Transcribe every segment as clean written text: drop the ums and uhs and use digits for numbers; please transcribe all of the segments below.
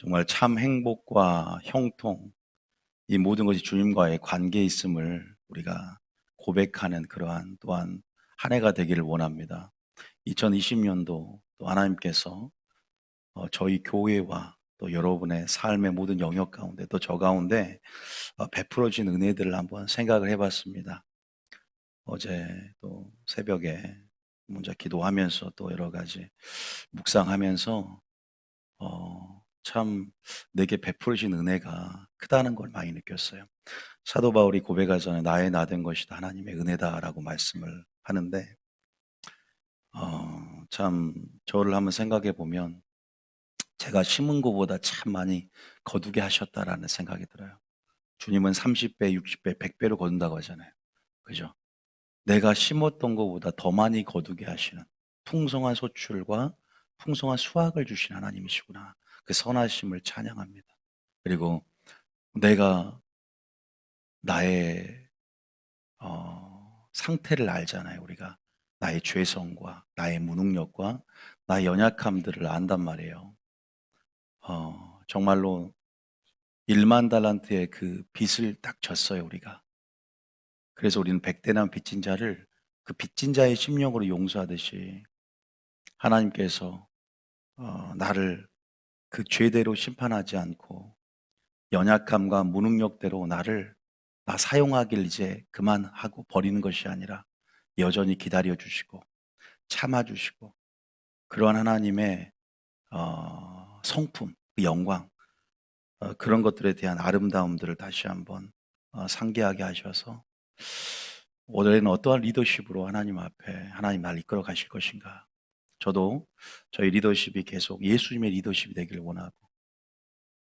정말 참 행복과 형통, 이 모든 것이 주님과의 관계에 있음을 우리가 고백하는 그러한 또한 한 해가 되기를 원합니다. 2020년도 또 하나님께서 저희 교회와 또 여러분의 삶의 모든 영역 가운데 또 저 가운데 베풀어진 은혜들을 한번 생각을 해봤습니다. 어제 또 새벽에 먼저 기도하면서 또 여러 가지 묵상하면서 참 내게 베풀으신 은혜가 크다는 걸 많이 느꼈어요. 사도 바울이 고백하잖아요. 나의 나 된 것이 다 하나님의 은혜다라고 말씀을 하는데, 참 저를 한번 생각해 보면 제가 심은 것보다 참 많이 거두게 하셨다라는 생각이 들어요. 주님은 30배, 60배, 100배로 거둔다고 하잖아요. 그죠? 내가 심었던 것보다 더 많이 거두게 하시는 풍성한 소출과 풍성한 수확을 주신 하나님이시구나. 그 선하심을 찬양합니다. 그리고 내가 나의 상태를 알잖아요. 우리가 나의 죄성과 나의 무능력과 나의 연약함들을 안단 말이에요. 정말로 1만 달란트의 그 빚을 딱 졌어요, 우리가. 그래서 우리는 백대난 빚진 자를 그 빚진 자의 심령으로 용서하듯이 하나님께서 나를 그 죄대로 심판하지 않고 연약함과 무능력대로 나 사용하길 이제 그만하고 버리는 것이 아니라 여전히 기다려 주시고 참아 주시고 그러한 하나님의 성품, 그 영광, 그런 것들에 대한 아름다움들을 다시 한번 상기하게 하셔서 올해는 어떠한 리더십으로 하나님 앞에 하나님 날 이끌어 가실 것인가. 저도 저희 리더십이 계속 예수님의 리더십이 되길 원하고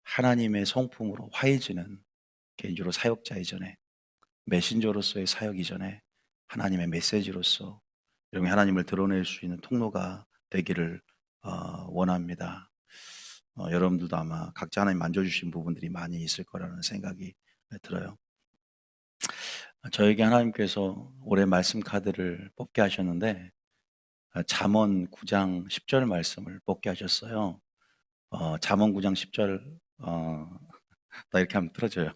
하나님의 성품으로 화해지는 개인적으로 사역자 이전에 메신저로서의 사역 이전에 하나님의 메시지로서 이런 하나님을 드러낼 수 있는 통로가 되기를 원합니다. 여러분들도 아마 각자 하나님 만져주신 부분들이 많이 있을 거라는 생각이 들어요. 저에게 하나님께서 올해 말씀 카드를 뽑게 하셨는데 잠언 9장 10절 말씀을 뽑게 하셨어요. 잠언 9장 10절 나 이렇게 하면 틀어져요.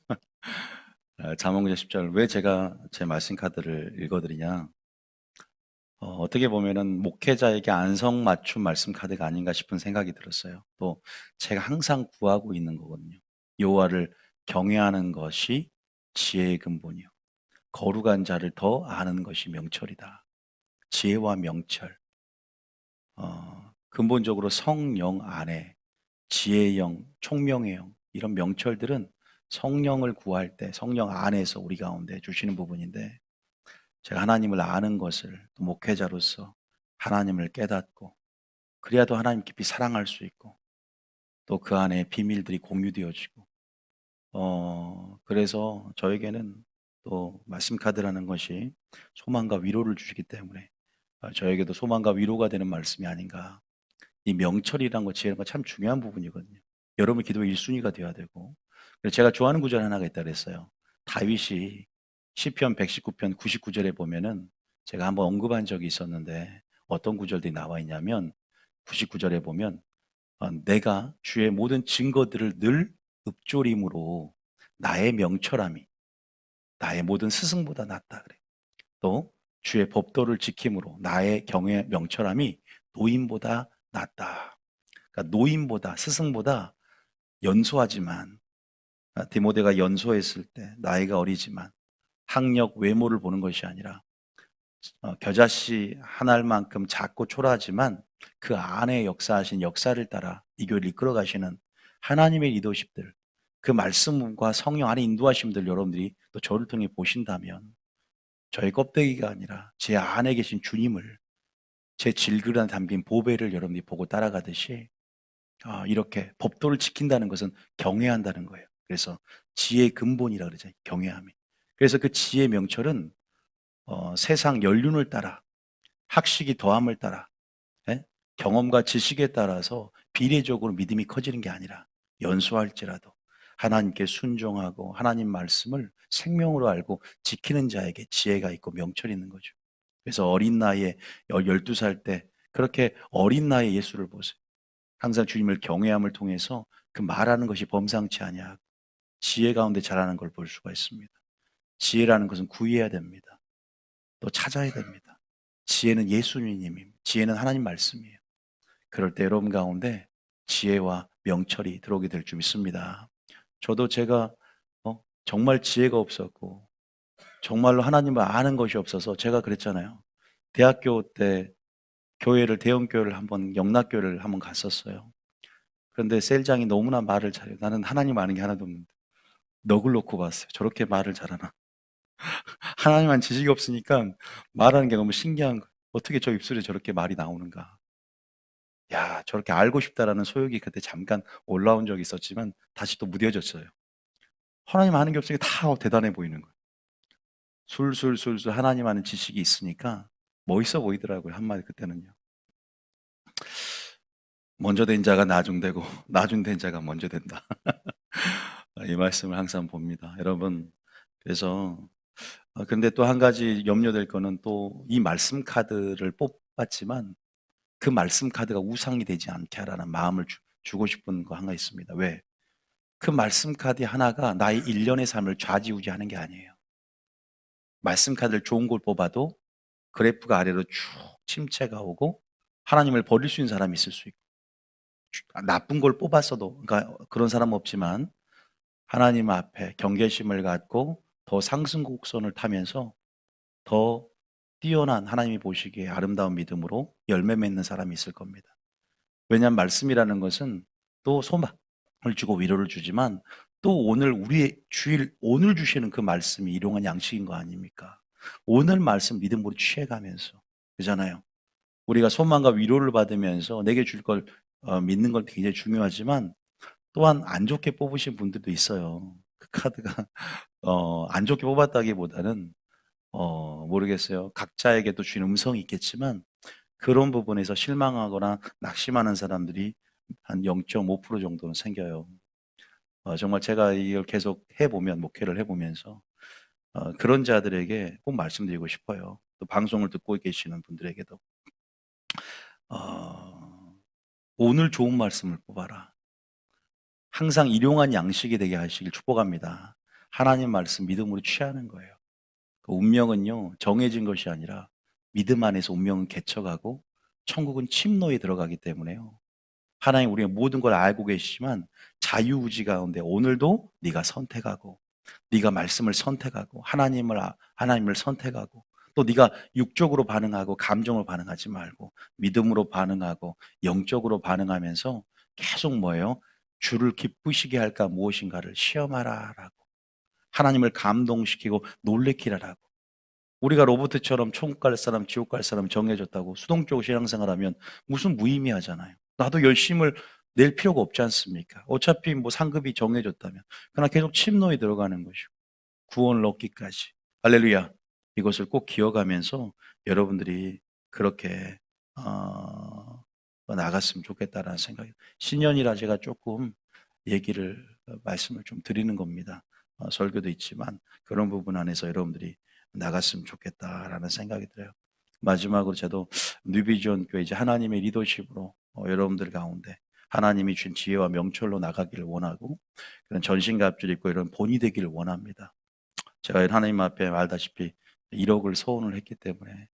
잠언 9장 10절 왜 제가 제 말씀 카드를 읽어드리냐? 어떻게 보면은 목회자에게 안성맞춤 말씀 카드가 아닌가 싶은 생각이 들었어요. 또 제가 항상 구하고 있는 거거든요. 여호와를 경외하는 것이 지혜의 근본이요. 거룩한 자를 더 아는 것이 명철이다. 지혜와 명철. 근본적으로 성령 안에 지혜의 영, 총명의 영, 이런 명철들은 성령을 구할 때 성령 안에서 우리 가운데 주시는 부분인데 제가 하나님을 아는 것을 또 목회자로서 하나님을 깨닫고 그래야 또 하나님 깊이 사랑할 수 있고 또 그 안에 비밀들이 공유되어지고 그래서 저에게는 또 말씀 카드라는 것이 소망과 위로를 주시기 때문에 저에게도 소망과 위로가 되는 말씀이 아닌가. 이 명철이란 것, 지혜란 것 참 중요한 부분이거든요. 여러분 기도 1순위가 되어야 되고 그래서 제가 좋아하는 구절 하나가 있다 그랬어요. 다윗이 시편 119편 99절에 보면은 제가 한번 언급한 적이 있었는데 어떤 구절들이 나와 있냐면 99절에 보면 내가 주의 모든 증거들을 늘 읊조림으로 나의 명철함이 나의 모든 스승보다 낫다 그래. 또 주의 법도를 지킴으로 나의 경외 명철함이 노인보다 낫다. 그러니까 노인보다 스승보다 연소하지만 디모데가 연소했을 때 나이가 어리지만 학력 외모를 보는 것이 아니라 겨자씨 한 알만큼 작고 초라하지만 그 안에 역사하신 역사를 따라 이 교회를 이끌어 가시는 하나님의 리더십들, 그 말씀과 성령 안에 인도하심들 여러분들이 또 저를 통해 보신다면 저의 껍데기가 아니라 제 안에 계신 주님을 제 질그릇 안에 담긴 보배를 여러분들이 보고 따라가듯이 이렇게 법도를 지킨다는 것은 경외한다는 거예요. 그래서 지혜의 근본이라 그러잖아요. 경외함이. 그래서 그 지혜의 명철은 세상 연륜을 따라 학식이 더함을 따라 예? 경험과 지식에 따라서 비례적으로 믿음이 커지는 게 아니라 연소할지라도 하나님께 순종하고 하나님 말씀을 생명으로 알고 지키는 자에게 지혜가 있고 명철이 있는 거죠. 그래서 어린 나이에 12살 때 그렇게 어린 나이에 예수를 보세요. 항상 주님을 경외함을 통해서 그 말하는 것이 범상치 아니하고 지혜 가운데 자라는 걸 볼 수가 있습니다. 지혜라는 것은 구해야 됩니다. 또 찾아야 됩니다. 지혜는 예수님입니다. 지혜는 하나님 말씀이에요. 그럴 때 여러분 가운데 지혜와 명철이 들어오게 될 줄 믿습니다. 저도 제가 정말 지혜가 없었고 정말로 하나님을 아는 것이 없어서 제가 그랬잖아요. 대학교 때 대형 교회를 한번 영락교회를 한번 갔었어요. 그런데 셀장이 너무나 말을 잘해요. 나는 하나님 아는 게 하나도 없는데 넋을 놓고 봤어요. 저렇게 말을 잘하나. 하나님만 지식이 없으니까 말하는 게 너무 신기한 거예요. 어떻게 저 입술에 저렇게 말이 나오는가. 야, 저렇게 알고 싶다라는 소욕이 그때 잠깐 올라온 적이 있었지만 다시 또 무뎌졌어요. 하나님 아는 게 없으니까 다 대단해 보이는 거예요. 술술술술 하나님 아는 지식이 있으니까 멋있어 보이더라고요. 한마디 그때는요. 먼저 된 자가 나중되고 나중된 자가 먼저 된다. 이 말씀을 항상 봅니다. 여러분, 그래서 근데 또 한 가지 염려될 거는 또 이 말씀 카드를 뽑았지만 그 말씀 카드가 우상이 되지 않게 하라는 마음을 주고 싶은 거 하나 있습니다. 왜? 그 말씀 카드 하나가 나의 일련의 삶을 좌지우지하는 게 아니에요. 말씀 카드를 좋은 걸 뽑아도 그래프가 아래로 쭉 침체가 오고 하나님을 버릴 수 있는 사람이 있을 수 있고 나쁜 걸 뽑았어도 그러니까 그런 사람은 없지만 하나님 앞에 경계심을 갖고 더 상승 곡선을 타면서 더 뛰어난 하나님이 보시기에 아름다운 믿음으로 열매 맺는 사람이 있을 겁니다. 왜냐하면 말씀이라는 것은 또 소망을 주고 위로를 주지만 또 오늘 우리의 주일 오늘 주시는 그 말씀이 일용한 양식인 거 아닙니까? 오늘 말씀 믿음으로 취해가면서 그잖아요. 우리가 소망과 위로를 받으면서 내게 줄 걸 믿는 건 굉장히 중요하지만 또한 안 좋게 뽑으신 분들도 있어요. 그 카드가 안 좋게 뽑았다기보다는 모르겠어요. 각자에게도 주인 음성이 있겠지만 그런 부분에서 실망하거나 낙심하는 사람들이 한 0.5% 정도는 생겨요. 정말 제가 이걸 계속 해보면, 목회를 해보면서, 그런 자들에게 꼭 말씀드리고 싶어요. 또 방송을 듣고 계시는 분들에게도. 어, 오늘 좋은 말씀을 뽑아라. 항상 일용한 양식이 되게 하시길 축복합니다. 하나님 말씀 믿음으로 취하는 거예요. 그 운명은요, 정해진 것이 아니라 믿음 안에서 운명은 개척하고 천국은 침노에 들어가기 때문에요. 하나님 우리가 모든 걸 알고 계시지만 자유의지 가운데 오늘도 네가 선택하고 네가 말씀을 선택하고 하나님을 선택하고 또 네가 육적으로 반응하고 감정으로 반응하지 말고 믿음으로 반응하고 영적으로 반응하면서 계속 뭐예요? 주를 기쁘시게 할까 무엇인가를 시험하라라고 하나님을 감동시키고 놀래키라라고 우리가 로봇처럼 천국 갈 사람, 지옥 갈 사람 정해졌다고 수동적으로 신앙생활하면 무슨 무의미하잖아요. 나도 열심을 낼 필요가 없지 않습니까? 어차피 뭐 상급이 정해졌다면. 그러나 계속 침노에 들어가는 것이고 구원을 얻기까지. 할렐루야. 이것을 꼭 기억하면서 여러분들이 그렇게 나갔으면 좋겠다라는 생각이. 신년이라 제가 조금 말씀을 좀 드리는 겁니다. 설교도 있지만 그런 부분 안에서 여러분들이 나갔으면 좋겠다라는 생각이 들어요. 마지막으로 저도 뉴비전 교회 이제 하나님의 리더십으로 여러분들 가운데 하나님이 준 지혜와 명철로 나가기를 원하고 그런 전신갑주를 입고 이런 본이 되기를 원합니다. 제가 하나님 앞에 알다시피 1억을 소원을 했기 때문에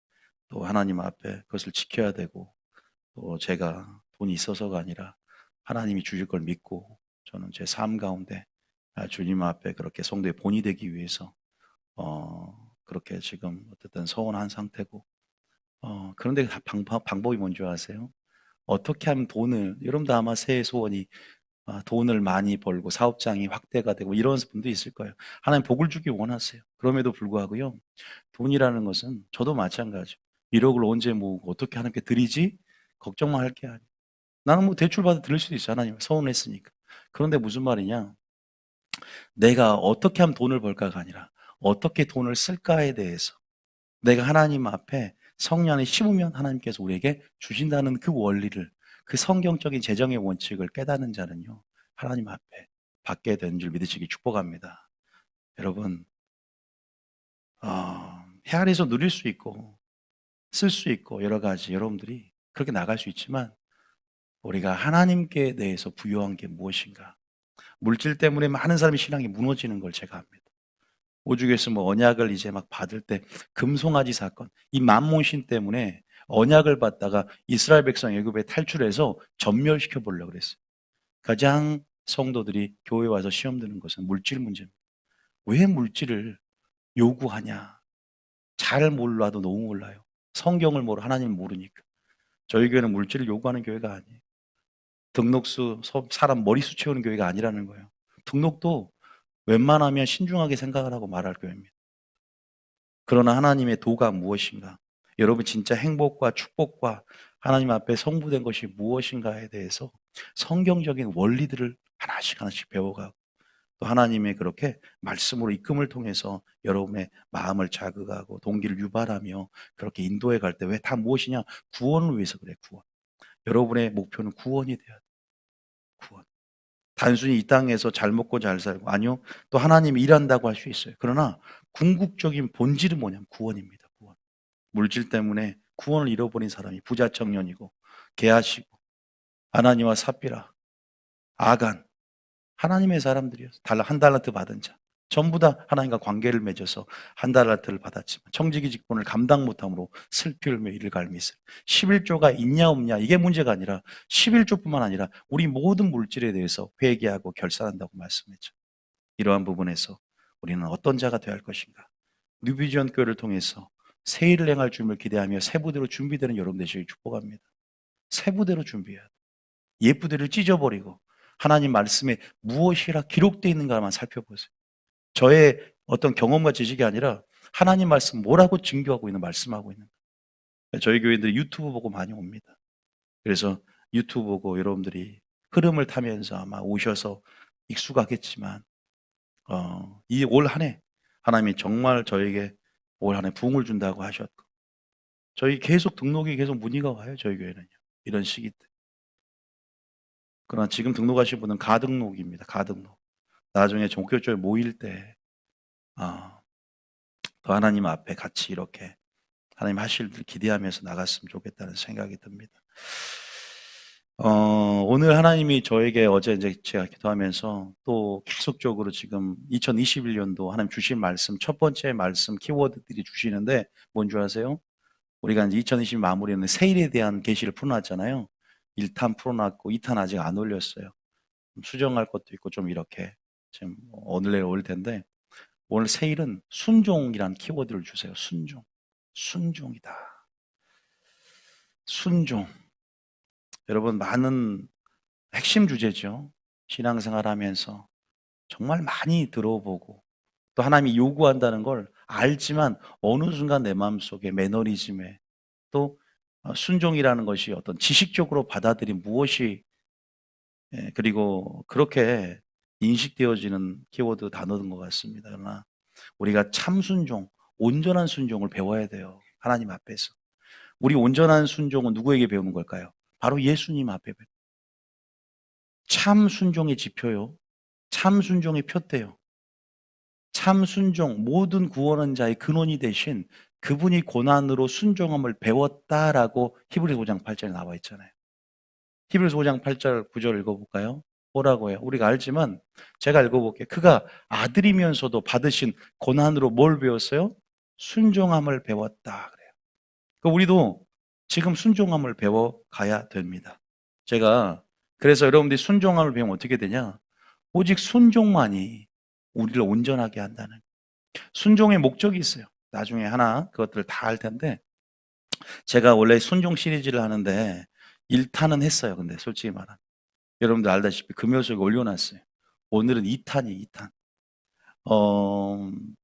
또 하나님 앞에 그것을 지켜야 되고 또 제가 돈이 있어서가 아니라 하나님이 주실 걸 믿고 저는 제 삶 가운데 주님 앞에 그렇게 성도의 본이 되기 위해서 그렇게 지금 어쨌든 서원한 상태고 그런데 방법이 뭔지 아세요? 어떻게 하면 여러분도 아마 새해 소원이 돈을 많이 벌고 사업장이 확대가 되고 이런 분도 있을 거예요. 하나님 복을 주기 원하세요. 그럼에도 불구하고요. 돈이라는 것은 저도 마찬가지죠. 1억을 언제 모으고 어떻게 하나님께 드리지? 걱정만 할 게 아니에요. 나는 뭐 대출받아 드릴 수도 있어요. 하나님 서운했으니까. 그런데 무슨 말이냐? 내가 어떻게 하면 돈을 벌까가 아니라 어떻게 돈을 쓸까에 대해서 내가 하나님 앞에 성령 안에 심으면 하나님께서 우리에게 주신다는 그 원리를 그 성경적인 재정의 원칙을 깨닫는 자는요. 하나님 앞에 받게 되는 줄 믿으시기 축복합니다. 여러분 헤아려서 누릴 수 있고 쓸 수 있고 여러 가지 여러분들이 그렇게 나갈 수 있지만 우리가 하나님께 대해서 부여한 게 무엇인가? 물질 때문에 많은 사람이 신앙이 무너지는 걸 제가 압니다. 오죽했으면 뭐 언약을 이제 막 받을 때 금송아지 사건, 이 만몬신 때문에 언약을 받다가 이스라엘 백성 애굽에 탈출해서 전멸시켜 보려고 그랬어요. 가장 성도들이 교회 와서 시험 드는 것은 물질 문제입니다. 왜 물질을 요구하냐? 잘 몰라도 너무 몰라요. 성경을 모르, 하나님을 모르니까. 저희 교회는 물질을 요구하는 교회가 아니에요. 등록수, 사람 머리수 채우는 교회가 아니라는 거예요. 등록도 웬만하면 신중하게 생각을 하고 말할 교회입니다. 그러나 하나님의 도가 무엇인가? 여러분 진짜 행복과 축복과 하나님 앞에 성부된 것이 무엇인가에 대해서 성경적인 원리들을 하나씩 하나씩 배워가고 또 하나님의 그렇게 말씀으로 이끌음을 통해서 여러분의 마음을 자극하고 동기를 유발하며 그렇게 인도해 갈 때 왜 다 무엇이냐? 구원을 위해서 그래, 구원. 여러분의 목표는 구원이 돼야 돼, 구원. 단순히 이 땅에서 잘 먹고 잘 살고, 아니요. 또 하나님이 일한다고 할 수 있어요. 그러나 궁극적인 본질은 뭐냐면 구원입니다, 구원. 물질 때문에 구원을 잃어버린 사람이 부자 청년이고, 게하시고, 아나니와 삽비라, 아간, 하나님의 사람들이었어요. 한 달란트 받은 자. 전부 다 하나님과 관계를 맺어서 한 달란트를 받았지만 청지기 직분을 감당 못함으로 슬피 울며 이를 갈미했어요. 11조가 있냐 없냐 이게 문제가 아니라 11조뿐만 아니라 우리 모든 물질에 대해서 회개하고 결산한다고 말씀했죠. 이러한 부분에서 우리는 어떤 자가 되어야 할 것인가? 뉴비전 교회를 통해서 새 일을 행할 줄을 기대하며 새 부대로 준비되는 여러분 되시길 축복합니다. 새 부대로 준비해야 돼. 옛 부대를 찢어버리고 하나님 말씀에 무엇이라 기록되어 있는가만 살펴보세요. 저의 어떤 경험과 지식이 아니라 하나님 말씀 뭐라고 증거하고 있는 말씀하고 있는 거예요. 저희 교회들이 유튜브 보고 많이 옵니다. 그래서 유튜브 보고 여러분들이 흐름을 타면서 아마 오셔서 익숙하겠지만 이 올 한 해 하나님이 정말 저에게 올 한 해 부흥을 준다고 하셨고 저희 계속 등록이 계속 문의가 와요. 저희 교회는요. 이런 시기 때. 그러나 지금 등록하신 분은 가등록입니다. 가등록. 나중에 종교조회 모일 때 더 하나님 앞에 같이 이렇게 하나님 하실 일 기대하면서 나갔으면 좋겠다는 생각이 듭니다. 오늘 하나님이 저에게 어제 이제 제가 기도하면서 또 계속적으로 지금 2021년도 하나님 주신 말씀, 첫 번째 말씀 키워드들이 주시는데 뭔 줄 아세요? 우리가 이제 2020 마무리는 세일에 대한 계시를 풀어놨잖아요. 1탄 풀어놨고 2탄 아직 안 올렸어요. 수정할 것도 있고 좀 이렇게 지금 오늘 내일 올 텐데 오늘 세일은 순종이라는 키워드를 주세요. 순종. 순종이다. 순종. 여러분 많은 핵심 주제죠. 신앙생활 하면서 정말 많이 들어보고 또 하나님이 요구한다는 걸 알지만 어느 순간 내 마음속에 매너리즘에 또 순종이라는 것이 어떤 지식적으로 받아들인 무엇이 그리고 그렇게 인식되어지는 키워드 단어인 것 같습니다. 그러나 우리가 참 순종, 온전한 순종을 배워야 돼요. 하나님 앞에서. 우리 온전한 순종은 누구에게 배우는 걸까요? 바로 예수님 앞에 배워요. 참 순종의 지표요. 참 순종의 표대요. 참 순종, 모든 구원한 자의 근원이 되신 그분이 고난으로 순종함을 배웠다라고 히브리서 5장 8절에 나와 있잖아요. 히브리서 5장 8절 9절 읽어볼까요? 뭐라고 해요? 우리가 알지만 제가 읽어볼게요. 그가 아들이면서도 받으신 고난으로 뭘 배웠어요? 순종함을 배웠다 그래요. 그러니까 우리도 지금 순종함을 배워가야 됩니다. 제가 그래서 여러분들이 순종함을 배우면 어떻게 되냐? 오직 순종만이 우리를 온전하게 한다는 순종의 목적이 있어요. 나중에 하나 그것들을 다 할 텐데 제가 원래 순종 시리즈를 하는데 1탄은 했어요. 근데 솔직히 말하면 여러분들 알다시피 금요석에 올려놨어요. 오늘은 2탄이 2탄.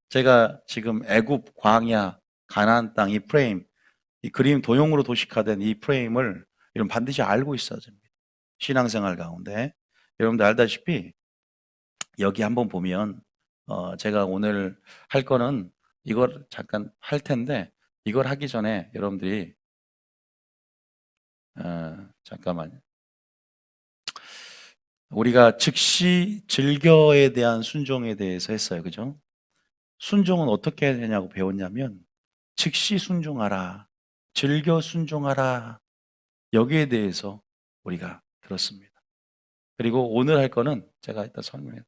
제가 지금 애굽, 광야, 가나안 땅 이 프레임, 이 그림 도형으로 도식화된 이 프레임을 여러분 반드시 알고 있어야 됩니다. 신앙생활 가운데 여러분들 알다시피 여기 한번 보면 제가 오늘 할 거는 이걸 잠깐 할 텐데 이걸 하기 전에 여러분들이 잠깐만요. 우리가 즉시 즐겨에 대한 순종에 대해서 했어요. 그죠? 순종은 어떻게 해야 되냐고 배웠냐면 즉시 순종하라. 즐겨 순종하라. 여기에 대해서 우리가 들었습니다. 그리고 오늘 할 거는 제가 이따 설명해요.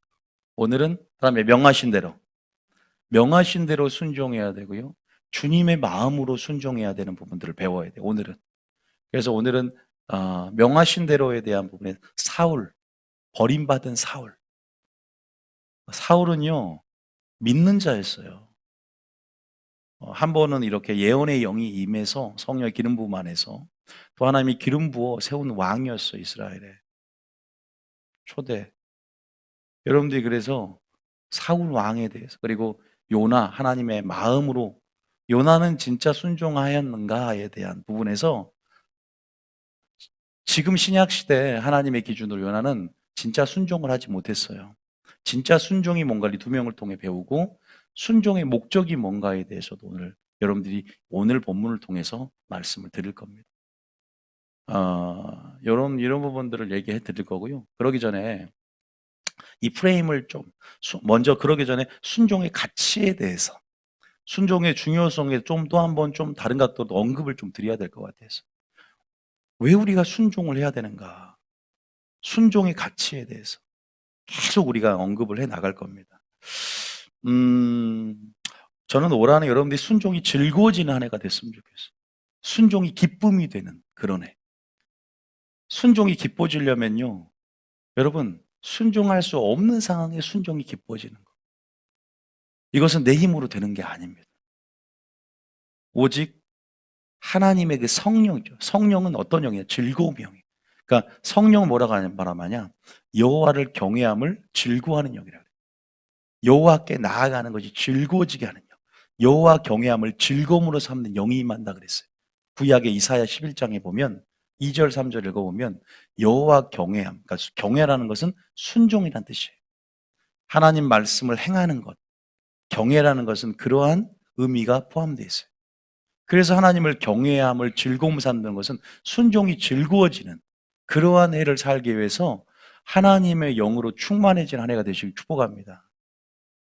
오늘은 그다음에 명하신 대로 순종해야 되고요. 주님의 마음으로 순종해야 되는 부분들을 배워야 돼요. 오늘은. 그래서 오늘은 명하신 대로에 대한 부분에 버림받은 사울. 사울은요, 믿는 자였어요. 한 번은 이렇게 예언의 영이 임해서 성령의 기름 부음 안에서 또 하나님이 기름 부어 세운 왕이었어요. 이스라엘의 초대. 여러분들이 그래서 사울 왕에 대해서 그리고 요나 하나님의 마음으로 요나는 진짜 순종하였는가에 대한 부분에서 지금 신약 시대 하나님의 기준으로 요나는 진짜 순종을 하지 못했어요. 진짜 순종이 뭔가를 두 명을 통해 배우고 순종의 목적이 뭔가에 대해서도 오늘 여러분들이 오늘 본문을 통해서 말씀을 드릴 겁니다. 이런 부분들을 얘기해 드릴 거고요. 그러기 전에 이 프레임을 좀 먼저 그러기 전에 순종의 가치에 대해서 순종의 중요성에 좀 또 한번 좀 다른 각도로 언급을 좀 드려야 될 것 같아서 왜 우리가 순종을 해야 되는가? 순종의 가치에 대해서 계속 우리가 언급을 해 나갈 겁니다. 저는 올 한해 여러분들이 순종이 즐거워지는 한 해가 됐으면 좋겠어요. 순종이 기쁨이 되는 그런 해. 순종이 기뻐지려면요. 여러분, 순종할 수 없는 상황에 순종이 기뻐지는 거. 이것은 내 힘으로 되는 게 아닙니다. 오직 하나님의 그 성령이죠. 성령은 어떤 영이에요? 즐거움의 영이에요. 그러니까 성령은 뭐라고 말하냐? 여호와를 경외함을 즐거워하는 영이라 그래요. 여호와께 나아가는 것이 즐거워지게 하는 영. 여호와 경외함을 즐거움으로 삼는 영이 임한다 그랬어요. 구약의 이사야 11장에 보면 2절 3절 읽어보면 여호와 경외함, 그러니까 경외라는 것은 순종이란 뜻이에요. 하나님 말씀을 행하는 것, 경외라는 것은 그러한 의미가 포함되어 있어요. 그래서 하나님을 경외함을 즐거움 삼는 것은 순종이 즐거워지는 그러한 해를 살기 위해서 하나님의 영으로 충만해진 한 해가 되시길 축복합니다.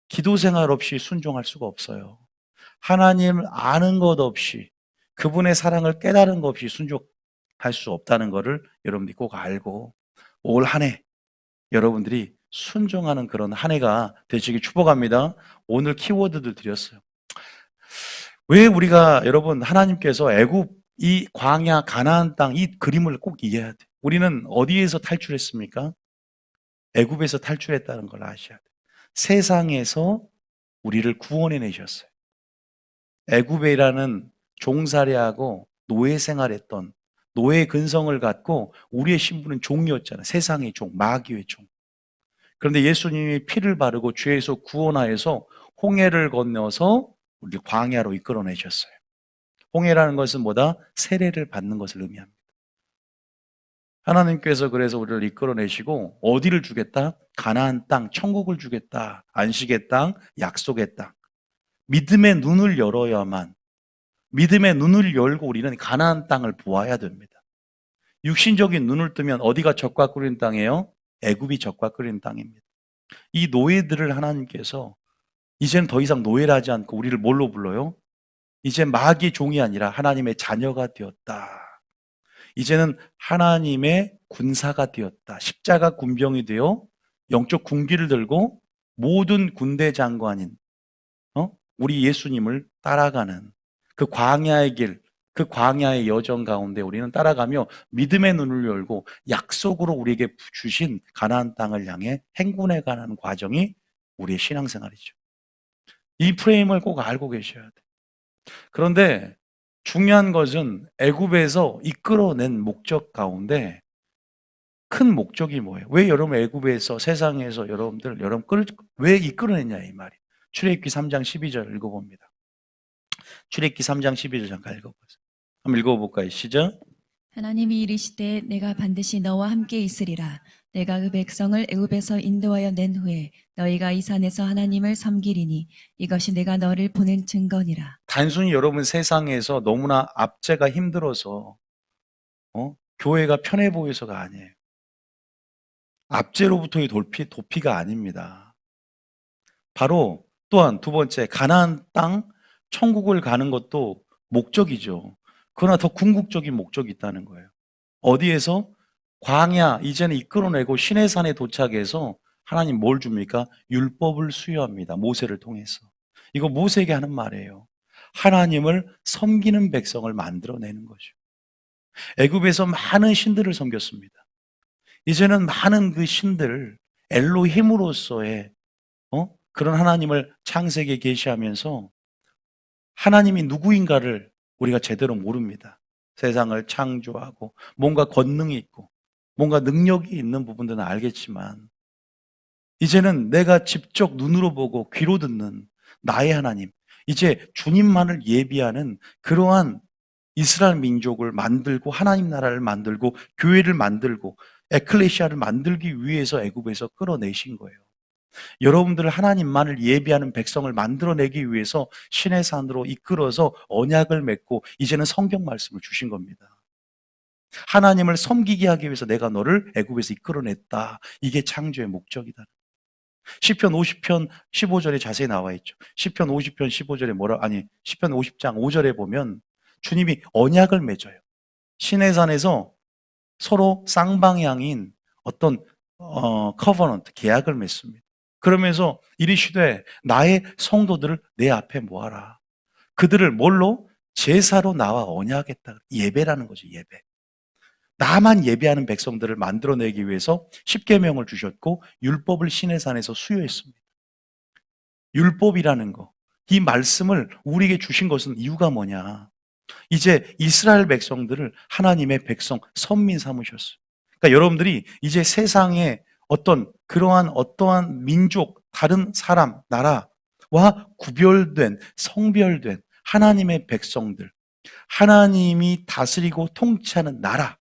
기도 생활 없이 순종할 수가 없어요. 하나님을 아는 것 없이 그분의 사랑을 깨달은 것 없이 순종할 수 없다는 것을 여러분들이 꼭 알고 올 한 해 여러분들이 순종하는 그런 한 해가 되시길 축복합니다. 오늘 키워드들 드렸어요. 왜 우리가 여러분 하나님께서 애굽 이 광야 가나안 땅 이 그림을 꼭 이해해야 돼요. 우리는 어디에서 탈출했습니까? 애굽에서 탈출했다는 걸 아셔야 돼요. 세상에서 우리를 구원해 내셨어요. 애굽이라는 종살이하고 노예 생활했던 노예 근성을 갖고 우리의 신분은 종이었잖아요. 세상의 종, 마귀의 종. 그런데 예수님이 피를 바르고 죄에서 구원하여서 홍해를 건너서 우리를 광야로 이끌어내셨어요. 홍해라는 것은 뭐다? 세례를 받는 것을 의미합니다. 하나님께서 그래서 우리를 이끌어내시고 어디를 주겠다? 가나안 땅, 천국을 주겠다. 안식의 땅, 약속의 땅. 믿음의 눈을 열어야만 믿음의 눈을 열고 우리는 가나안 땅을 보아야 됩니다. 육신적인 눈을 뜨면 어디가 적과 꿀린 땅이에요? 애굽이 적과 꿀린 땅입니다. 이 노예들을 하나님께서 이제는 더 이상 노예를 하지 않고 우리를 뭘로 불러요? 이제 마귀 종이 아니라 하나님의 자녀가 되었다. 이제는 하나님의 군사가 되었다. 십자가 군병이 되어 영적 군기를 들고 모든 군대 장관인 우리 예수님을 따라가는 그 광야의 길, 그 광야의 여정 가운데 우리는 따라가며 믿음의 눈을 열고 약속으로 우리에게 주신 가나안 땅을 향해 행군해 가는 과정이 우리의 신앙생활이죠. 이 프레임을 꼭 알고 계셔야 돼요. 그런데 중요한 것은 애굽에서 이끌어낸 목적 가운데 큰 목적이 뭐예요? 왜 여러분 애굽에서 세상에서 여러분 왜 이끌어냈냐 이 말이에요. 출애굽기 3장 12절 읽어봅니다. 출애굽기 3장 12절 잠깐 읽어보세요. 한번 읽어볼까요? 시작. 하나님이 이르시되 내가 반드시 너와 함께 있으리라. 내가 그 백성을 애굽에서 인도하여 낸 후에 너희가 이 산에서 하나님을 섬기리니 이것이 내가 너를 보낸 증거니라. 단순히 여러분 세상에서 너무나 압제가 힘들어서 교회가 편해 보여서가 아니에요. 압제로부터의 도피가 아닙니다. 바로 또한 두 번째 가나안 땅 천국을 가는 것도 목적이죠. 그러나 더 궁극적인 목적이 있다는 거예요. 어디에서? 광야 이제는 이끌어내고 시내산에 도착해서 하나님 뭘 줍니까? 율법을 수여합니다. 모세를 통해서. 이거 모세에게 하는 말이에요. 하나님을 섬기는 백성을 만들어내는 거죠. 애굽에서 많은 신들을 섬겼습니다. 이제는 많은 그 신들, 엘로힘으로서의 그런 하나님을 창세기에 계시하면서 하나님이 누구인가를 우리가 제대로 모릅니다. 세상을 창조하고 뭔가 권능이 있고 뭔가 능력이 있는 부분들은 알겠지만 이제는 내가 직접 눈으로 보고 귀로 듣는 나의 하나님, 이제 주님만을 예비하는 그러한 이스라엘 민족을 만들고 하나님 나라를 만들고 교회를 만들고 에클레시아를 만들기 위해서 애굽에서 끌어내신 거예요. 여러분들 하나님만을 예비하는 백성을 만들어내기 위해서 신의 산으로 이끌어서 언약을 맺고 이제는 성경 말씀을 주신 겁니다. 하나님을 섬기게 하기 위해서 내가 너를 애굽에서 이끌어냈다. 이게 창조의 목적이다. 시편 50편 15절에 자세히 나와 있죠. 시편 50편 15절에 시편 50장 5절에 보면 주님이 언약을 맺어요. 시내산에서 서로 쌍방향인 어떤 커버넌트, 계약을 맺습니다. 그러면서 이르시되 나의 성도들을 내 앞에 모아라. 그들을 뭘로? 제사로 나와 언약했다. 예배라는 거죠, 예배. 나만 예배하는 백성들을 만들어내기 위해서 십계명을 주셨고 율법을 시내산에서 수여했습니다. 율법이라는 거, 이 말씀을 우리에게 주신 것은 이유가 뭐냐? 이제 이스라엘 백성들을 하나님의 백성, 선민 삼으셨어요. 그러니까 여러분들이 이제 세상에 그러한 어떠한 민족, 다른 사람, 나라와 구별된, 성별된 하나님의 백성들, 하나님이 다스리고 통치하는 나라,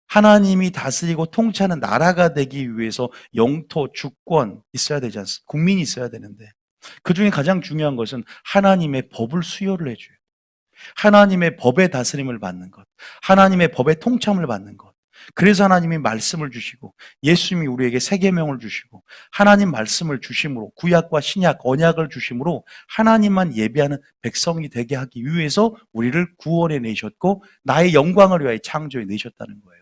하나님이 다스리고 통치하는 나라가 되기 위해서 영토, 주권 있어야 되지 않습니까? 국민이 있어야 되는데 그 중에 가장 중요한 것은 하나님의 법을 수여를 해줘요. 하나님의 법의 다스림을 받는 것, 하나님의 법의 통참을 받는 것. 그래서 하나님이 말씀을 주시고 예수님이 우리에게 새 계명을 주시고 하나님 말씀을 주심으로 구약과 신약, 언약을 주심으로 하나님만 예배하는 백성이 되게 하기 위해서 우리를 구원해 내셨고 나의 영광을 위하여 창조해 내셨다는 거예요.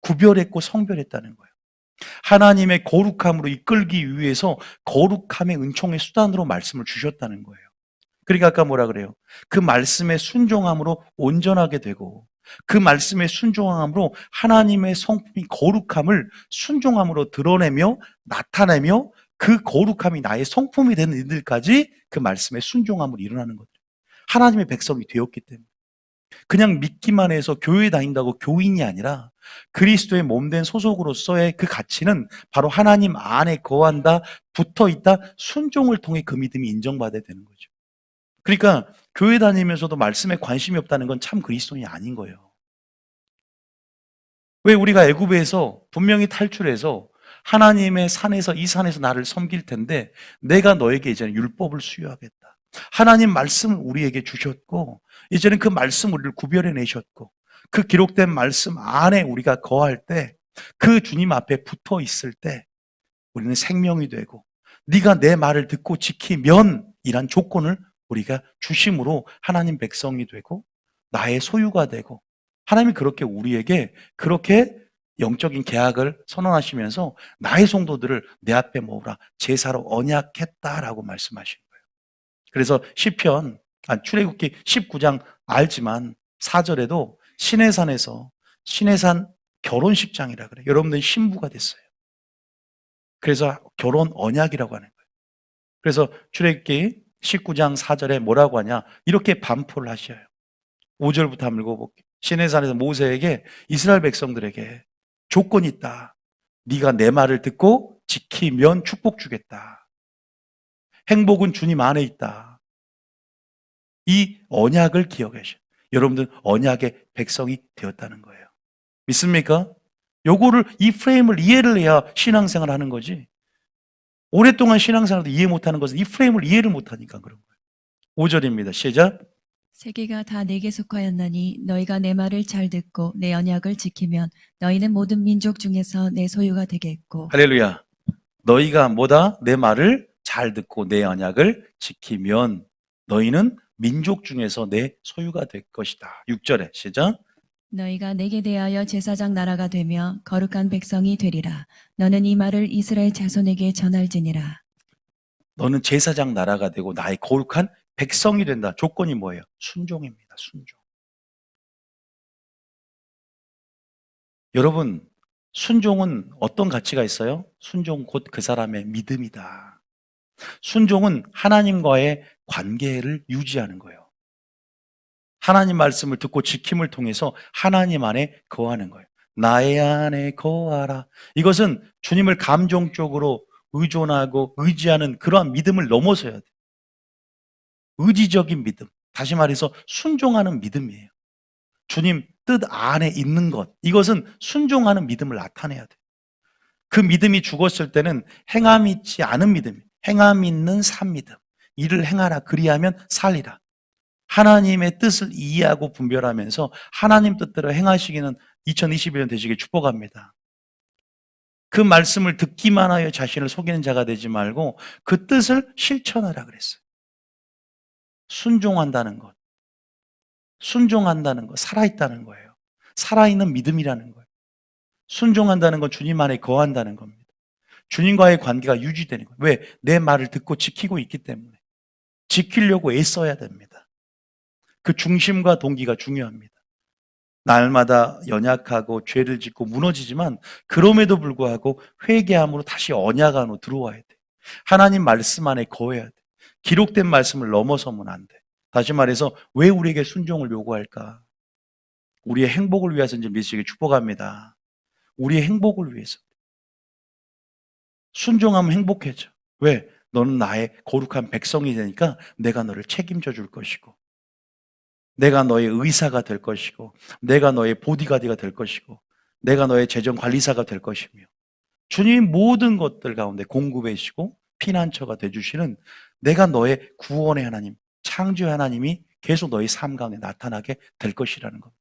구별했고 성별했다는 거예요. 하나님의 거룩함으로 이끌기 위해서 거룩함의 은총의 수단으로 말씀을 주셨다는 거예요. 그러니까 아까 뭐라 그래요? 그 말씀에 순종함으로 온전하게 되고 그 말씀에 순종함으로 하나님의 성품이 거룩함을 순종함으로 드러내며 나타내며 그 거룩함이 나의 성품이 되는 이들까지 그 말씀에 순종함으로 일어나는 거죠. 하나님의 백성이 되었기 때문에. 그냥 믿기만 해서 교회 다닌다고 교인이 아니라 그리스도의 몸된 소속으로서의 그 가치는 바로 하나님 안에 거한다, 붙어있다, 순종을 통해 그 믿음이 인정받아야 되는 거죠. 그러니까 교회 다니면서도 말씀에 관심이 없다는 건 참 그리스도인이 아닌 거예요. 왜 우리가 애굽에서 분명히 탈출해서 하나님의 산에서 이 산에서 나를 섬길 텐데 내가 너에게 이제는 율법을 수여하겠다. 하나님 말씀을 우리에게 주셨고 이제는 그 말씀 우리를 구별해 내셨고 그 기록된 말씀 안에 우리가 거할 때 그 주님 앞에 붙어 있을 때 우리는 생명이 되고 네가 내 말을 듣고 지키면 이란 조건을 우리가 주심으로 하나님 백성이 되고 나의 소유가 되고 하나님이 그렇게 우리에게 그렇게 영적인 계약을 선언하시면서 나의 성도들을 내 앞에 모으라 제사로 언약했다라고 말씀하시는 거예요. 그래서 출애굽기 19장 알지만 4절에도 시내산에서 시내산 결혼식장이라 그래요. 여러분들이 신부가 됐어요. 그래서 결혼 언약이라고 하는 거예요. 그래서 출애굽기 19장 4절에 뭐라고 하냐? 이렇게 반포를 하셔요. 5절부터 한번 읽어볼게요. 시내산에서 모세에게 이스라엘 백성들에게 조건이 있다. 네가 내 말을 듣고 지키면 축복 주겠다. 행복은 주님 안에 있다. 이 언약을 기억하셔. 여러분들 언약의 백성이 되었다는 거예요. 믿습니까? 이 프레임을 이해를 해야 신앙생활을 하는 거지. 오랫동안 신앙생활도 이해 못하는 것은 이 프레임을 이해를 못하니까 그런 거예요. 5절입니다. 시작. 세계가 다 내게 속하였나니 너희가 내 말을 잘 듣고 내 언약을 지키면 너희는 모든 민족 중에서 내 소유가 되겠고 할렐루야. 너희가 뭐다? 내 말을 잘 듣고 내 언약을 지키면 너희는 민족 중에서 내 소유가 될 것이다. 6절에 시작. 너희가 내게 대하여 제사장 나라가 되며 거룩한 백성이 되리라. 너는 이 말을 이스라엘 자손에게 전할지니라. 너는 제사장 나라가 되고 나의 거룩한 백성이 된다. 조건이 뭐예요? 순종입니다. 순종. 여러분, 순종은 어떤 가치가 있어요? 순종 곧 그 사람의 믿음이다. 순종은 하나님과의 관계를 유지하는 거예요. 하나님 말씀을 듣고 지킴을 통해서 하나님 안에 거하는 거예요. 나의 안에 거하라. 이것은 주님을 감정적으로 의존하고 의지하는 그러한 믿음을 넘어서야 돼요. 의지적인 믿음. 다시 말해서 순종하는 믿음이에요. 주님 뜻 안에 있는 것. 이것은 순종하는 믿음을 나타내야 돼요. 그 믿음이 죽었을 때는 행함이 있지 않은 믿음이에요. 행함 있는 산 믿음. 이를 행하라 그리하면 살리라. 하나님의 뜻을 이해하고 분별하면서 하나님 뜻대로 행하시기는 2021년 되시길 축복합니다. 그 말씀을 듣기만 하여 자신을 속이는 자가 되지 말고 그 뜻을 실천하라 그랬어요. 순종한다는 것. 순종한다는 것. 살아있다는 거예요. 살아있는 믿음이라는 거예요. 순종한다는 건 주님 안에 거한다는 겁니다. 주님과의 관계가 유지되는 거예요. 왜? 내 말을 듣고 지키고 있기 때문에. 지키려고 애써야 됩니다. 그 중심과 동기가 중요합니다. 날마다 연약하고 죄를 짓고 무너지지만 그럼에도 불구하고 회개함으로 다시 언약 안으로 들어와야 돼. 하나님 말씀 안에 거해야 돼. 기록된 말씀을 넘어서면 안 돼. 다시 말해서 왜 우리에게 순종을 요구할까? 우리의 행복을 위해서인지 믿으시길 축복합니다. 우리의 행복을 위해서. 순종하면 행복해져. 왜? 너는 나의 거룩한 백성이 되니까 내가 너를 책임져 줄 것이고 내가 너의 의사가 될 것이고 내가 너의 보디가드가 될 것이고 내가 너의 재정관리사가 될 것이며 주님 모든 것들 가운데 공급해주시고 피난처가 되주시는 내가 너의 구원의 하나님, 창조의 하나님이 계속 너의 삶 가운데 나타나게 될 것이라는 겁니다.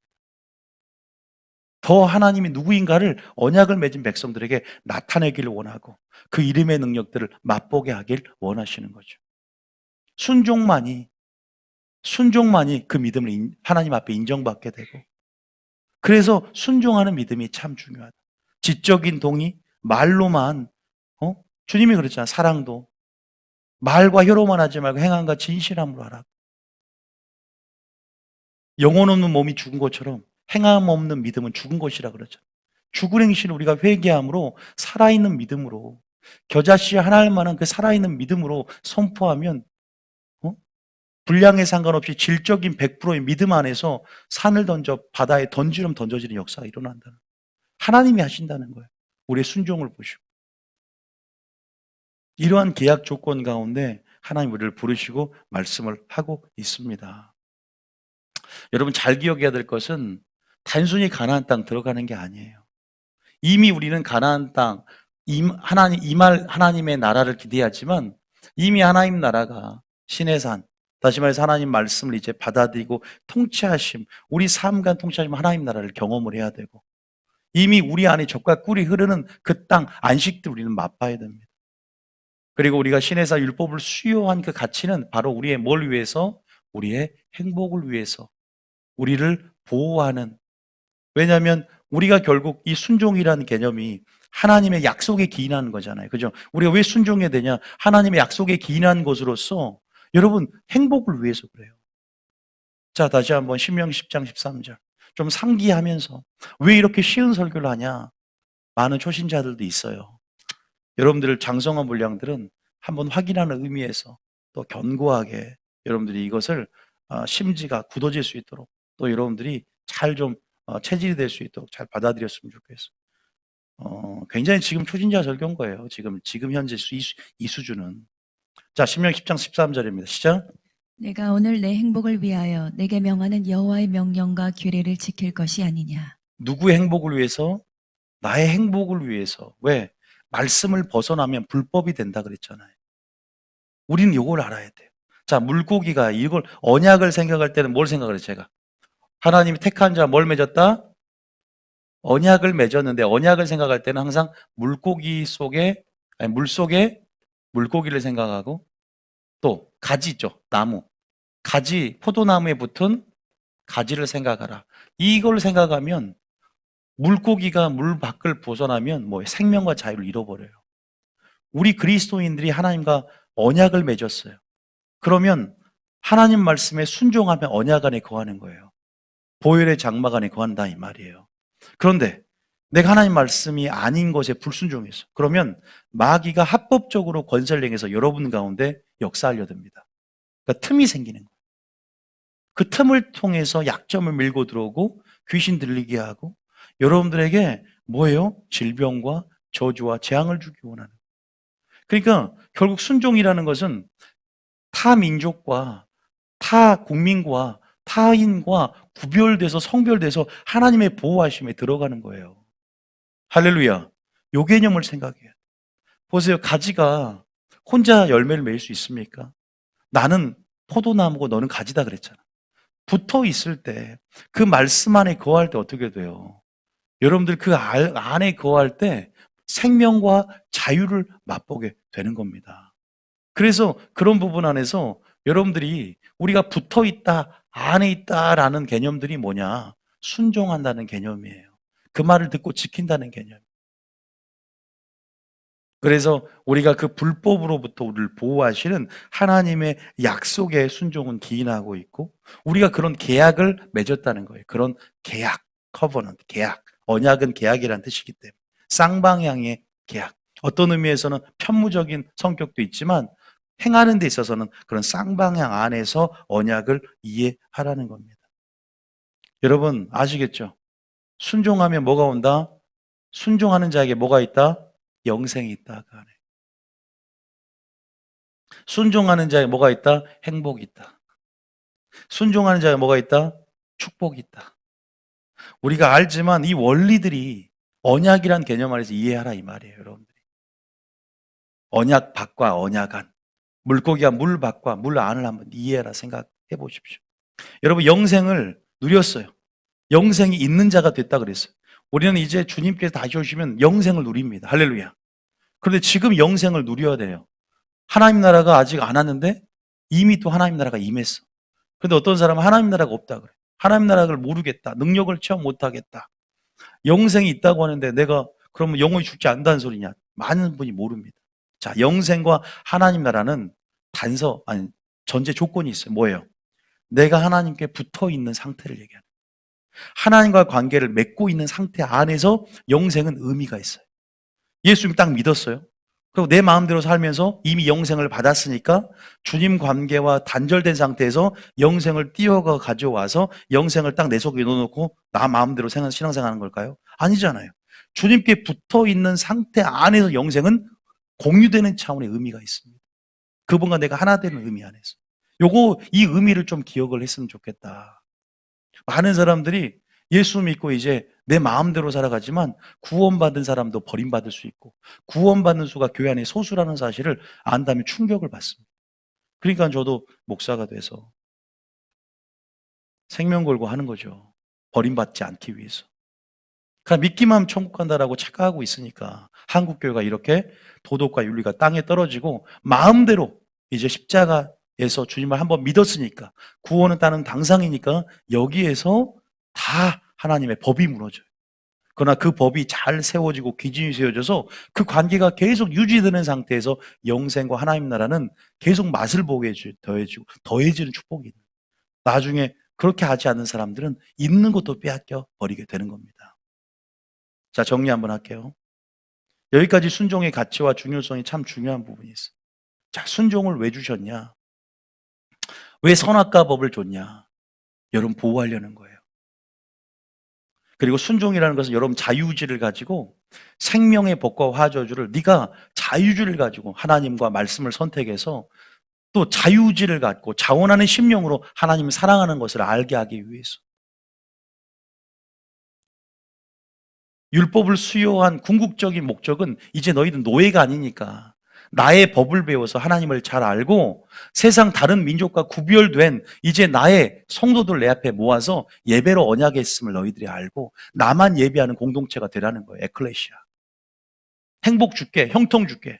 더 하나님이 누구인가를 언약을 맺은 백성들에게 나타내기를 원하고 그 이름의 능력들을 맛보게 하길 원하시는 거죠. 순종만이 그 믿음을 하나님 앞에 인정받게 되고 그래서 순종하는 믿음이 참 중요하다. 지적인 동의, 말로만 주님이 그랬잖아요. 사랑도 말과 혀로만 하지 말고 행함과 진실함으로 하라. 영혼 없는 몸이 죽은 것처럼 행함 없는 믿음은 죽은 것이라 그러죠. 죽은 행실을 우리가 회개함으로 살아있는 믿음으로 겨자씨 하나만한 그 살아있는 믿음으로 선포하면 분량에 상관없이 질적인 100%의 믿음 안에서 산을 던져 바다에 던지름 던져지는 역사가 일어난다는 거예요. 하나님이 하신다는 거예요. 우리의 순종을 보시고. 이러한 계약 조건 가운데 하나님 우리를 부르시고 말씀을 하고 있습니다. 여러분 잘 기억해야 될 것은 단순히 가나안 땅 들어가는 게 아니에요. 이미 우리는 가나안 땅, 하나님의 나라를 기대하지만 이미 하나님 나라가 시내산, 다시 말해서 하나님 말씀을 이제 받아들이고 통치하심, 우리 삶과 통치하심 하나님 나라를 경험을 해야 되고 이미 우리 안에 젖과 꿀이 흐르는 그 땅 안식들 우리는 맛봐야 됩니다. 그리고 우리가 신에서 율법을 수요한 그 가치는 바로 우리의 뭘 위해서? 우리의 행복을 위해서 우리를 보호하는, 왜냐하면 우리가 결국 이 순종이라는 개념이 하나님의 약속에 기인하는 거잖아요. 그죠? 우리가 왜 순종해야 되냐? 하나님의 약속에 기인한 것으로서 여러분 행복을 위해서 그래요. 자, 다시 한번 신명기 10장 13절 좀 상기하면서 왜 이렇게 쉬운 설교를 하냐? 많은 초신자들도 있어요. 여러분들 장성한 분량들은 한번 확인하는 의미에서 또 견고하게 여러분들이 이것을 심지가 굳어질 수 있도록 또 여러분들이 잘 좀 체질이 될 수 있도록 잘 받아들였으면 좋겠어요. 굉장히 지금 초신자 설교인 거예요. 지금 현재 이 수준은. 자, 신명기 10장 13절입니다. 시작. 내가 오늘 내 행복을 위하여 내게 명하는 여호와의 명령과 규례를 지킬 것이 아니냐. 누구의 행복을 위해서? 나의 행복을 위해서. 왜? 말씀을 벗어나면 불법이 된다 그랬잖아요. 우리는 이걸 알아야 돼요. 자, 물고기가 이걸 언약을 생각할 때는 뭘 생각을 해요, 제가? 하나님이 택한 자 뭘 맺었다? 언약을 맺었는데 언약을 생각할 때는 항상 물 속에 물고기를 생각하고 또 가지 있죠. 나무. 가지, 포도나무에 붙은 가지를 생각하라. 이걸 생각하면 물고기가 물 밖을 벗어나면 뭐 생명과 자유를 잃어버려요. 우리 그리스도인들이 하나님과 언약을 맺었어요. 그러면 하나님 말씀에 순종하면 언약 안에 거하는 거예요. 보혈의 장막 안에 거한다 이 말이에요. 그런데 내가 하나님 말씀이 아닌 것에 불순종했어. 그러면 마귀가 합법적으로 권세를 행해서 여러분 가운데 역사하려 듭니다. 그러니까 틈이 생기는 거예요. 그 틈을 통해서 약점을 밀고 들어오고 귀신 들리게 하고 여러분들에게 뭐예요? 질병과 저주와 재앙을 주기 원하는 거예요. 그러니까 결국 순종이라는 것은 타 민족과 타 국민과 타인과 구별돼서 성별돼서 하나님의 보호하심에 들어가는 거예요. 할렐루야. 요 개념을 생각해요. 보세요. 가지가 혼자 열매를 맺을 수 있습니까? 나는 포도나무고 너는 가지다 그랬잖아. 붙어 있을 때 그 말씀 안에 거할 때 어떻게 돼요? 여러분들 그 안에 거할 때 생명과 자유를 맛보게 되는 겁니다. 그래서 그런 부분 안에서 여러분들이 우리가 붙어 있다, 안에 있다라는 개념들이 뭐냐? 순종한다는 개념이에요. 그 말을 듣고 지킨다는 개념. 그래서 우리가 그 불법으로부터 우리를 보호하시는 하나님의 약속의 순종은 기인하고 있고 우리가 그런 계약을 맺었다는 거예요. 그런 계약, 커버넌트, 계약. 언약은 계약이라는 뜻이기 때문에 쌍방향의 계약. 어떤 의미에서는 편무적인 성격도 있지만 행하는 데 있어서는 그런 쌍방향 안에서 언약을 이해하라는 겁니다. 여러분 아시겠죠? 순종하면 뭐가 온다? 순종하는 자에게 뭐가 있다? 영생이 있다. 그 안에. 순종하는 자에 뭐가 있다? 행복이 있다. 순종하는 자에 뭐가 있다? 축복이 있다. 우리가 알지만 이 원리들이 언약이란 개념 안에서 이해하라 이 말이에요, 여러분들이. 언약 밖과 언약 안. 물고기가 물 밖과 물 안을 한번 이해하라 생각해 보십시오. 여러분 영생을 누렸어요. 영생이 있는 자가 됐다 그랬어요. 우리는 이제 주님께서 다시 오시면 영생을 누립니다. 할렐루야. 그런데 지금 영생을 누려야 돼요. 하나님 나라가 아직 안 왔는데 이미 또 하나님 나라가 임했어. 근데 어떤 사람은 하나님 나라가 없다 그래. 하나님 나라를 모르겠다. 능력을 체험 못하겠다. 영생이 있다고 하는데 내가 그러면 영원히 죽지 않는다는 소리냐? 많은 분이 모릅니다. 자, 영생과 하나님 나라는 전제 조건이 있어요. 뭐예요? 내가 하나님께 붙어 있는 상태를 얘기하는 거예요. 하나님과 관계를 맺고 있는 상태 안에서 영생은 의미가 있어요. 예수님 딱 믿었어요. 그리고 내 마음대로 살면서 이미 영생을 받았으니까 주님 관계와 단절된 상태에서 영생을 띄어가 가져와서 영생을 딱 내 속에 넣어놓고 나 마음대로 신앙생활하는 걸까요? 아니잖아요. 주님께 붙어 있는 상태 안에서 영생은 공유되는 차원의 의미가 있습니다. 그분과 내가 하나 되는 의미 안에서. 이 의미를 좀 기억을 했으면 좋겠다. 많은 사람들이 예수 믿고 이제 내 마음대로 살아가지만 구원받은 사람도 버림받을 수 있고 구원받는 수가 교회 안에 소수라는 사실을 안다면 충격을 받습니다. 그러니까 저도 목사가 돼서 생명 걸고 하는 거죠. 버림받지 않기 위해서. 그러니까 믿기만 하면 천국 간다라고 착각하고 있으니까 한국 교회가 이렇게 도덕과 윤리가 땅에 떨어지고 마음대로 이제 십자가에서 주님을 한번 믿었으니까 구원은 따는 당상이니까 여기에서 다 하나님의 법이 무너져요. 그러나 그 법이 잘 세워지고 기준이 세워져서 그 관계가 계속 유지되는 상태에서 영생과 하나님 나라는 계속 맛을 보게 더해지고 더해지는 축복이 있는. 나중에 그렇게 하지 않는 사람들은 있는 것도 빼앗겨 버리게 되는 겁니다. 자, 정리 한번 할게요. 여기까지 순종의 가치와 중요성이 참 중요한 부분이 있어요. 자, 순종을 왜 주셨냐? 왜 선악과 법을 줬냐? 여러분 보호하려는 거예요. 그리고 순종이라는 것은 여러분 자유의지를 가지고 생명의 복과 화저주를 네가 자유의지를 가지고 하나님과 말씀을 선택해서 또 자유의지를 갖고 자원하는 심령으로 하나님을 사랑하는 것을 알게 하기 위해서 율법을 수요한 궁극적인 목적은 이제 너희들 노예가 아니니까 나의 법을 배워서 하나님을 잘 알고 세상 다른 민족과 구별된 이제 나의 성도들 내 앞에 모아서 예배로 언약했음을 너희들이 알고 나만 예배하는 공동체가 되라는 거예요. 에클레시아. 행복 줄게, 형통 줄게.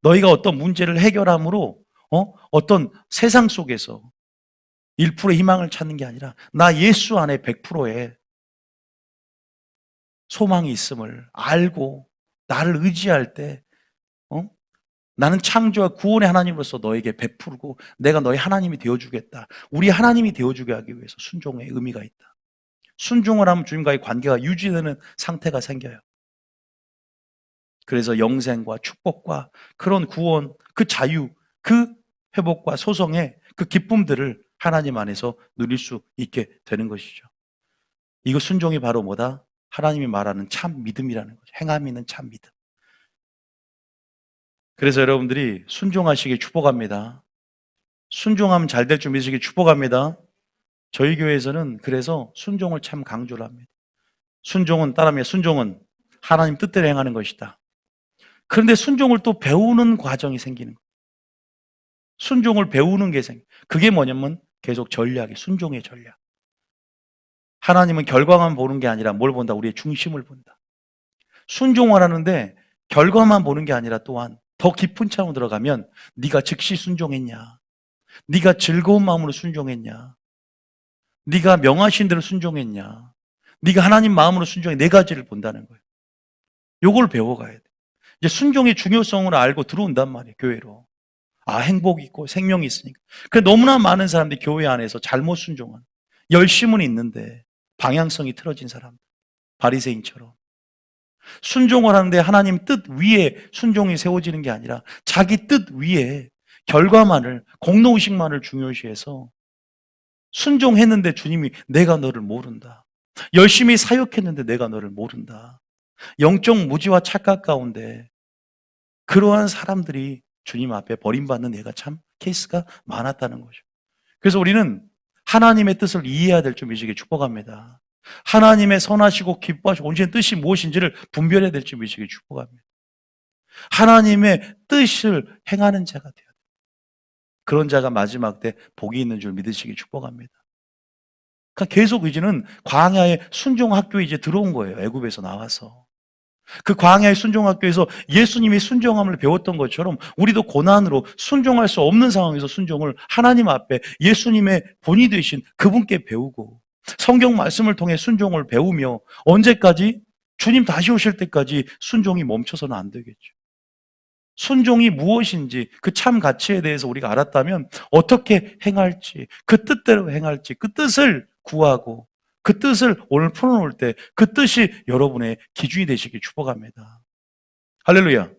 너희가 어떤 문제를 해결함으로 어떤 세상 속에서 1%의 희망을 찾는 게 아니라 나 예수 안에 100%의 소망이 있음을 알고 나를 의지할 때 나는 창조와 구원의 하나님으로서 너에게 베풀고 내가 너의 하나님이 되어주겠다. 우리 하나님이 되어주게 하기 위해서 순종의 의미가 있다. 순종을 하면 주님과의 관계가 유지되는 상태가 생겨요. 그래서 영생과 축복과 그런 구원, 그 자유, 그 회복과 소성의 그 기쁨들을 하나님 안에서 누릴 수 있게 되는 것이죠. 이거 순종이 바로 뭐다? 하나님이 말하는 참 믿음이라는 거죠. 행함이 있는 참 믿음. 그래서 여러분들이 순종하시길 축복합니다. 순종하면 잘 될 줄 믿으시길 축복합니다. 저희 교회에서는 그래서 순종을 참 강조를 합니다. 순종은 따라하면 순종은 하나님 뜻대로 행하는 것이다. 그런데 순종을 또 배우는 과정이 생기는 거예요. 순종을 배우는 게 그게 뭐냐면 계속 전략이 순종의 전략. 하나님은 결과만 보는 게 아니라 뭘 본다? 우리의 중심을 본다. 순종을 하는데 결과만 보는 게 아니라 또한 더 깊은 차원으로 들어가면 네가 즉시 순종했냐? 네가 즐거운 마음으로 순종했냐? 네가 명하신 대로 순종했냐? 네가 하나님 마음으로 순종해 네 가지를 본다는 거예요. 요걸 배워가야 돼. 이제 순종의 중요성을 알고 들어온단 말이에요, 교회로. 아, 행복이 있고 생명이 있으니까. 그래 너무나 많은 사람들이 교회 안에서 잘못 순종한. 열심은 있는데 방향성이 틀어진 사람들. 바리새인처럼. 순종을 하는데 하나님 뜻 위에 순종이 세워지는 게 아니라 자기 뜻 위에 결과만을, 공로의식만을 중요시해서 순종했는데 주님이 내가 너를 모른다. 열심히 사역했는데 내가 너를 모른다. 영적 무지와 착각 가운데 그러한 사람들이 주님 앞에 버림받는 예가 참 케이스가 많았다는 거죠. 그래서 우리는 하나님의 뜻을 이해해야 될 줄 믿으시길 축복합니다. 하나님의 선하시고 기뻐하시고 온전한 뜻이 무엇인지를 분별해야 될 줄 믿으시길 축복합니다. 하나님의 뜻을 행하는 자가 되어야 돼요. 그런 자가 마지막 때 복이 있는 줄 믿으시길 축복합니다. 그러니까 계속 이제는 광야의 순종학교에 이제 들어온 거예요. 애굽에서 나와서. 그 광야의 순종학교에서 예수님이 순종함을 배웠던 것처럼 우리도 고난으로 순종할 수 없는 상황에서 순종을 하나님 앞에 예수님의 본이 되신 그분께 배우고 성경 말씀을 통해 순종을 배우며 언제까지? 주님 다시 오실 때까지 순종이 멈춰서는 안 되겠죠. 순종이 무엇인지 그 참 가치에 대해서 우리가 알았다면 어떻게 행할지, 그 뜻대로 행할지, 그 뜻을 구하고 그 뜻을 오늘 풀어놓을 때 그 뜻이 여러분의 기준이 되시길 축복합니다. 할렐루야.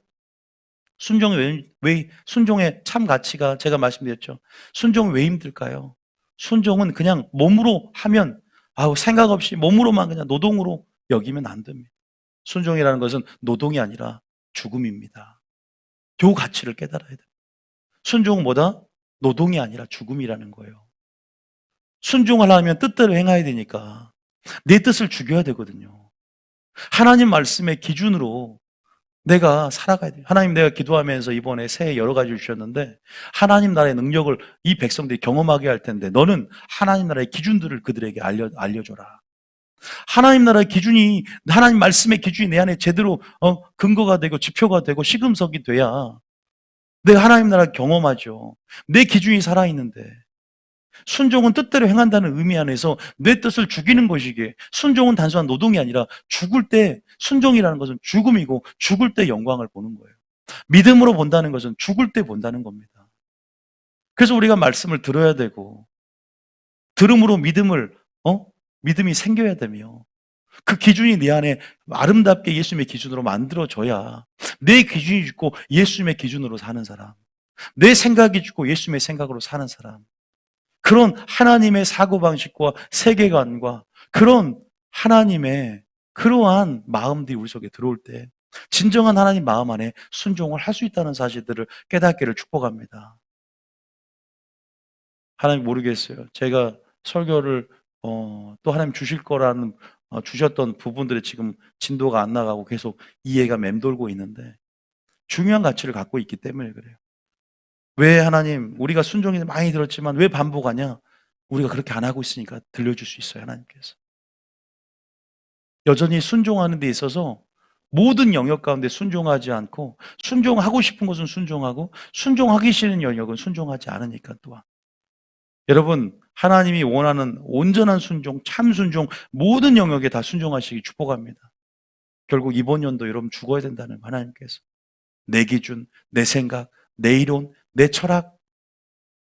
순종의 참 가치가 제가 말씀드렸죠. 순종이 왜 힘들까요? 순종은 그냥 몸으로 하면 생각 없이 몸으로만 그냥 노동으로 여기면 안 됩니다. 순종이라는 것은 노동이 아니라 죽음입니다. 요 가치를 깨달아야 됩니다. 순종은 뭐다? 노동이 아니라 죽음이라는 거예요. 순종하려면 뜻대로 행해야 되니까 내 뜻을 죽여야 되거든요. 하나님 말씀의 기준으로 내가 살아가야 돼요. 하나님, 내가 기도하면서 이번에 새해 여러 가지를 주셨는데 하나님 나라의 능력을 이 백성들이 경험하게 할 텐데 너는 하나님 나라의 기준들을 그들에게 알려줘라. 하나님 나라의 기준이, 하나님 말씀의 기준이 내 안에 제대로 근거가 되고 지표가 되고 시금석이 돼야 내가 하나님 나라를 경험하죠. 내 기준이 살아있는데. 순종은 뜻대로 행한다는 의미 안에서 내 뜻을 죽이는 것이기에 순종은 단순한 노동이 아니라 죽을 때, 순종이라는 것은 죽음이고 죽을 때 영광을 보는 거예요. 믿음으로 본다는 것은 죽을 때 본다는 겁니다. 그래서 우리가 말씀을 들어야 되고 들음으로 믿음이 생겨야 되며 그 기준이 내 안에 아름답게 예수님의 기준으로 만들어져야 내 기준이 있고 예수님의 기준으로 사는 사람, 내 생각이 있고 예수님의 생각으로 사는 사람, 그런 하나님의 사고방식과 세계관과 그런 하나님의 그러한 마음들이 우리 속에 들어올 때 진정한 하나님 마음 안에 순종을 할 수 있다는 사실들을 깨닫기를 축복합니다. 하나님 모르겠어요. 제가 설교를 또 하나님 주실 거라는 주셨던 부분들이 지금 진도가 안 나가고 계속 이해가 맴돌고 있는데 중요한 가치를 갖고 있기 때문에 그래요. 왜 하나님, 우리가 순종이 많이 들었지만 왜 반복하냐? 우리가 그렇게 안 하고 있으니까 들려줄 수 있어요, 하나님께서. 여전히 순종하는 데 있어서 모든 영역 가운데 순종하지 않고 순종하고 싶은 것은 순종하고 순종하기 싫은 영역은 순종하지 않으니까 또한 여러분, 하나님이 원하는 온전한 순종, 참 순종, 모든 영역에 다 순종하시기 축복합니다. 결국 이번 연도 여러분 죽어야 된다는 거예요, 하나님께서. 내 기준, 내 생각, 내 이론, 내 철학,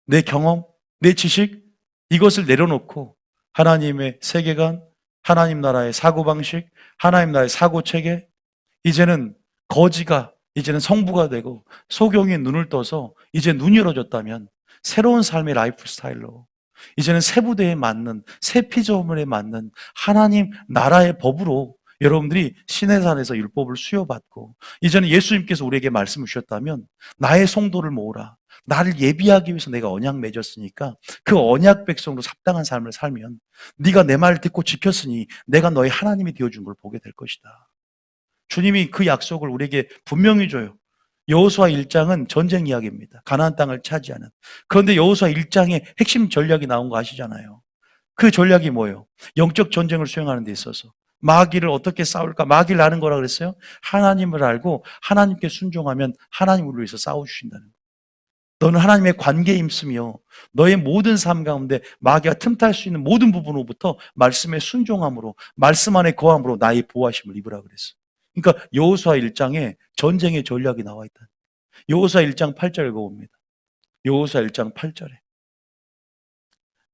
내 경험, 내 지식, 이것을 내려놓고 하나님의 세계관, 하나님 나라의 사고방식, 하나님 나라의 사고체계, 이제는 거지가 이제는 성부가 되고 소경의 눈을 떠서 이제 눈이 열어졌다면 새로운 삶의 라이프 스타일로 이제는 새 부대에 맞는 새 피조물에 맞는 하나님 나라의 법으로 여러분들이 시내산에서 율법을 수여받고 이제는 예수님께서 우리에게 말씀을 주셨다면 나의 성도를 모으라. 나를 예비하기 위해서 내가 언약 맺었으니까 그 언약 백성으로 합당한 삶을 살면 네가 내 말을 듣고 지켰으니 내가 너의 하나님이 되어준 걸 보게 될 것이다. 주님이 그 약속을 우리에게 분명히 줘요. 여호수아 1장은 전쟁 이야기입니다. 가나안 땅을 차지하는. 그런데 여호수아 1장의 핵심 전략이 나온 거 아시잖아요. 그 전략이 뭐예요? 영적 전쟁을 수행하는 데 있어서 마귀를 어떻게 싸울까? 마귀를 아는 거라 그랬어요. 하나님을 알고 하나님께 순종하면 하나님을 위해서 싸워주신다는 거예요. 너는 하나님의 관계에 힘쓰며 너의 모든 삶 가운데 마귀가 틈탈 수 있는 모든 부분으로부터 말씀에 순종함으로 말씀 안에 거함으로 나의 보호하심을 입으라 그랬어요. 그러니까 여호수아 1장에 전쟁의 전략이 나와 있다. 여호수아 1장 8절 읽어봅니다. 여호수아 1장 8절에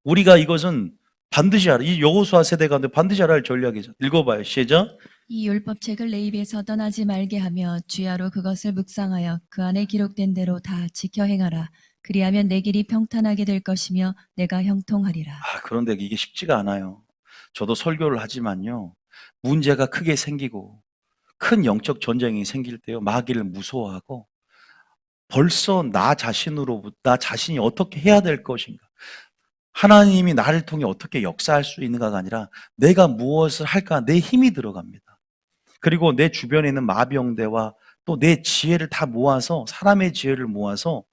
우리가 이것은 반드시 알아. 이 여호수아 세대 가운데 반드시 알아야 할 전략이죠. 읽어봐요. 시작. 이 율법책을 내 입에서 떠나지 말게 하며 주야로 그것을 묵상하여 그 안에 기록된 대로 다 지켜 행하라. 그리하면 내 길이 평탄하게 될 것이며 내가 형통하리라. 그런데 이게 쉽지가 않아요. 저도 설교를 하지만요. 문제가 크게 생기고 큰 영적 전쟁이 생길 때요. 마귀를 무서워하고 벌써 나 자신이 어떻게 해야 될 것인가. 하나님이 나를 통해 어떻게 역사할 수 있는가가 아니라 내가 무엇을 할까 내 힘이 들어갑니다. 그리고 내 주변에 있는 마병대와 또 내 지혜를 다 모아서 사람의 지혜를 모아서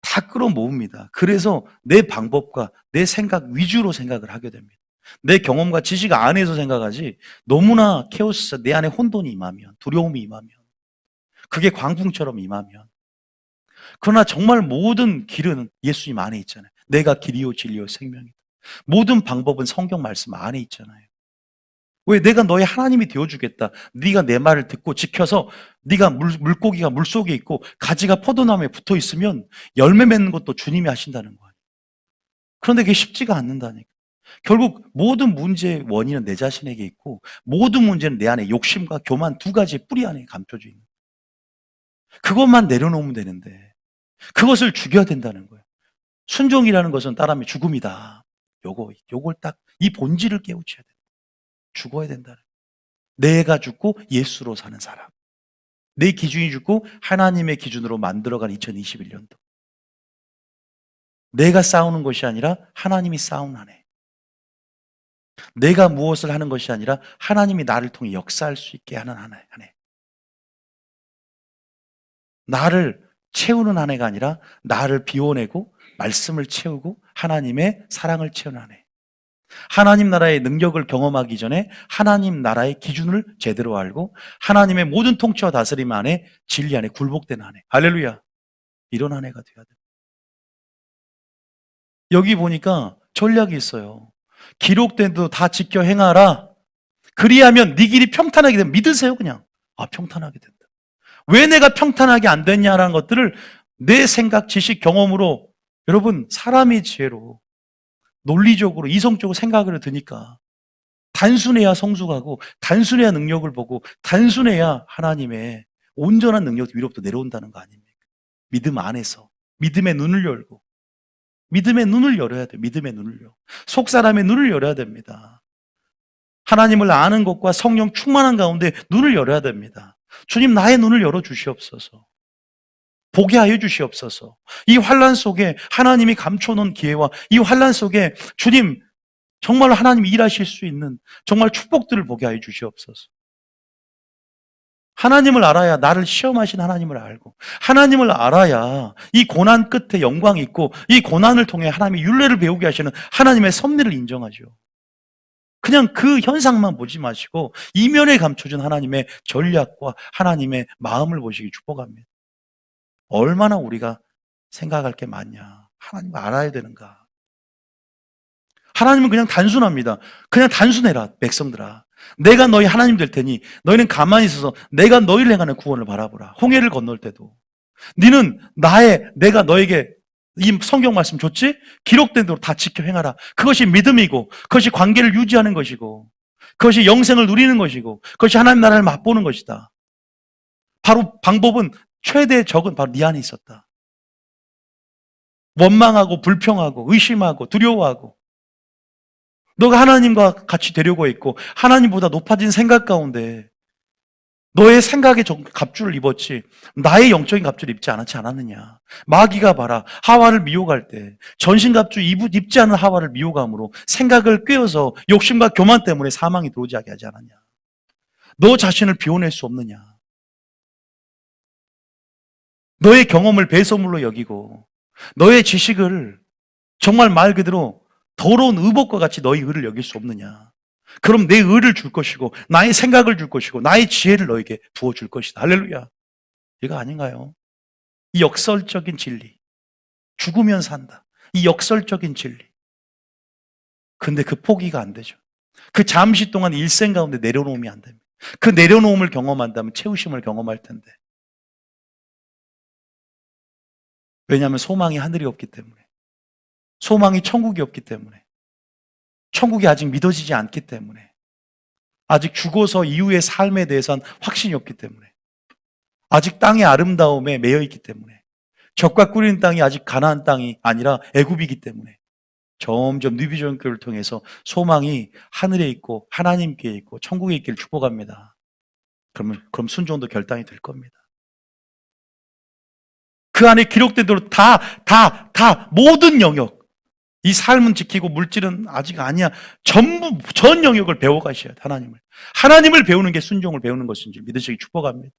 다 끌어모읍니다. 그래서 내 방법과 내 생각 위주로 생각을 하게 됩니다. 내 경험과 지식 안에서 생각하지 너무나 케오스, 내 안에 혼돈이 임하면 두려움이 임하면 그게 광풍처럼 임하면 그러나 정말 모든 길은 예수님 안에 있잖아요. 내가 길이요 진리요 생명이다. 모든 방법은 성경 말씀 안에 있잖아요. 왜? 내가 너의 하나님이 되어주겠다. 네가 내 말을 듣고 지켜서 네가 물고기가 물속에 있고 가지가 포도나무에 붙어 있으면 열매 맺는 것도 주님이 하신다는 거예요. 그런데 그게 쉽지가 않는다니까. 결국 모든 문제의 원인은 내 자신에게 있고 모든 문제는 내 안에 욕심과 교만 두 가지 뿌리 안에 감춰져 있는 거예요. 그것만 내려놓으면 되는데 그것을 죽여야 된다는 거예요. 순종이라는 것은 따라하면 죽음이다. 요걸 딱 이 본질을 깨우쳐야 돼. 죽어야 된다는 거예요. 내가 죽고 예수로 사는 사람. 내 기준이 죽고 하나님의 기준으로 만들어간 2021년도. 내가 싸우는 것이 아니라 하나님이 싸운 한 해. 내가 무엇을 하는 것이 아니라 하나님이 나를 통해 역사할 수 있게 하는 한 해. 나를 채우는 한 해가 아니라 나를 비워내고 말씀을 채우고 하나님의 사랑을 채우는 한 해. 하나님 나라의 능력을 경험하기 전에 하나님 나라의 기준을 제대로 알고 하나님의 모든 통치와 다스림 안에 진리 안에 굴복된 한 해. 할렐루야. 이런 한 해가 되어야 돼요. 여기 보니까 전략이 있어요. 기록된 대로 다 지켜 행하라. 그리하면 네 길이 평탄하게 되면 믿으세요 그냥. 평탄하게 된다. 왜 내가 평탄하게 안 됐냐라는 것들을 내 생각, 지식, 경험으로 여러분 사람의 지혜로 논리적으로 이성적으로 생각을 드니까 단순해야 성숙하고 단순해야 능력을 보고 단순해야 하나님의 온전한 능력 위로부터 내려온다는 거 아닙니까? 믿음 안에서 믿음의 눈을 열고 믿음의 눈을 열어야 돼요. 믿음의 눈을요. 속 사람의 눈을 열어야 됩니다. 하나님을 아는 것과 성령 충만한 가운데 눈을 열어야 됩니다. 주님 나의 눈을 열어 주시옵소서. 보게 하여 주시옵소서. 이 환난 속에 하나님이 감춰놓은 기회와 이 환난 속에 주님 정말 하나님이 일하실 수 있는 정말 축복들을 보게 하여 주시옵소서. 하나님을 알아야 나를 시험하신 하나님을 알고 하나님을 알아야 이 고난 끝에 영광이 있고 이 고난을 통해 하나님의 율례를 배우게 하시는 하나님의 섭리를 인정하죠. 그냥 그 현상만 보지 마시고 이면에 감춰진 하나님의 전략과 하나님의 마음을 보시기 축복합니다. 얼마나 우리가 생각할 게 많냐. 하나님을 알아야 되는가? 하나님은 그냥 단순합니다. 그냥 단순해라, 백성들아. 내가 너희 하나님 될 테니 너희는 가만히 있어서 내가 너희를 행하는 구원을 바라보라. 홍해를 건널 때도 너는 내가 너에게 이 성경 말씀 줬지? 기록된 대로 다 지켜 행하라. 그것이 믿음이고, 그것이 관계를 유지하는 것이고, 그것이 영생을 누리는 것이고, 그것이 하나님 나라를 맛보는 것이다. 바로 방법은 최대의 적은 바로 네 안에 있었다. 원망하고 불평하고 의심하고 두려워하고 너가 하나님과 같이 되려고 했고 하나님보다 높아진 생각 가운데 너의 생각의 갑주를 입었지 나의 영적인 갑주를 입지 않았느냐. 마귀가 봐라. 하와를 미혹할 때 전신갑주 입지 않은 하와를 미혹함으로 생각을 꿰어서 욕심과 교만 때문에 사망이 들어오지 하지 않았냐. 너 자신을 비워낼 수 없느냐. 너의 경험을 배설물로 여기고 너의 지식을 정말 말 그대로 더러운 의복과 같이 너의 의를 여길 수 없느냐. 그럼 내 의를 줄 것이고 나의 생각을 줄 것이고 나의 지혜를 너에게 부어줄 것이다. 할렐루야. 이거 아닌가요? 이 역설적인 진리. 죽으면 산다. 이 역설적인 진리. 근데 그 포기가 안 되죠. 그 잠시 동안 일생 가운데 내려놓으면 안 됩니다. 그 내려놓음을 경험한다면 채우심을 경험할 텐데. 왜냐하면 소망이 하늘이 없기 때문에. 소망이 천국이 없기 때문에. 천국이 아직 믿어지지 않기 때문에. 아직 죽어서 이후의 삶에 대해서는 확신이 없기 때문에. 아직 땅의 아름다움에 매여 있기 때문에. 젖과 꿀리는 땅이 아직 가나안 땅이 아니라 애굽이기 때문에. 점점 뉴비전교를 통해서 소망이 하늘에 있고 하나님께 있고 천국에 있기를 축복합니다. 그럼 순종도 결단이 될 겁니다. 그 안에 기록된 대로 다 모든 영역. 이 삶은 지키고 물질은 아직 아니야. 전부 전 영역을 배워가셔야 돼. 하나님을 배우는 게 순종을 배우는 것인지 믿으시기 축복합니다.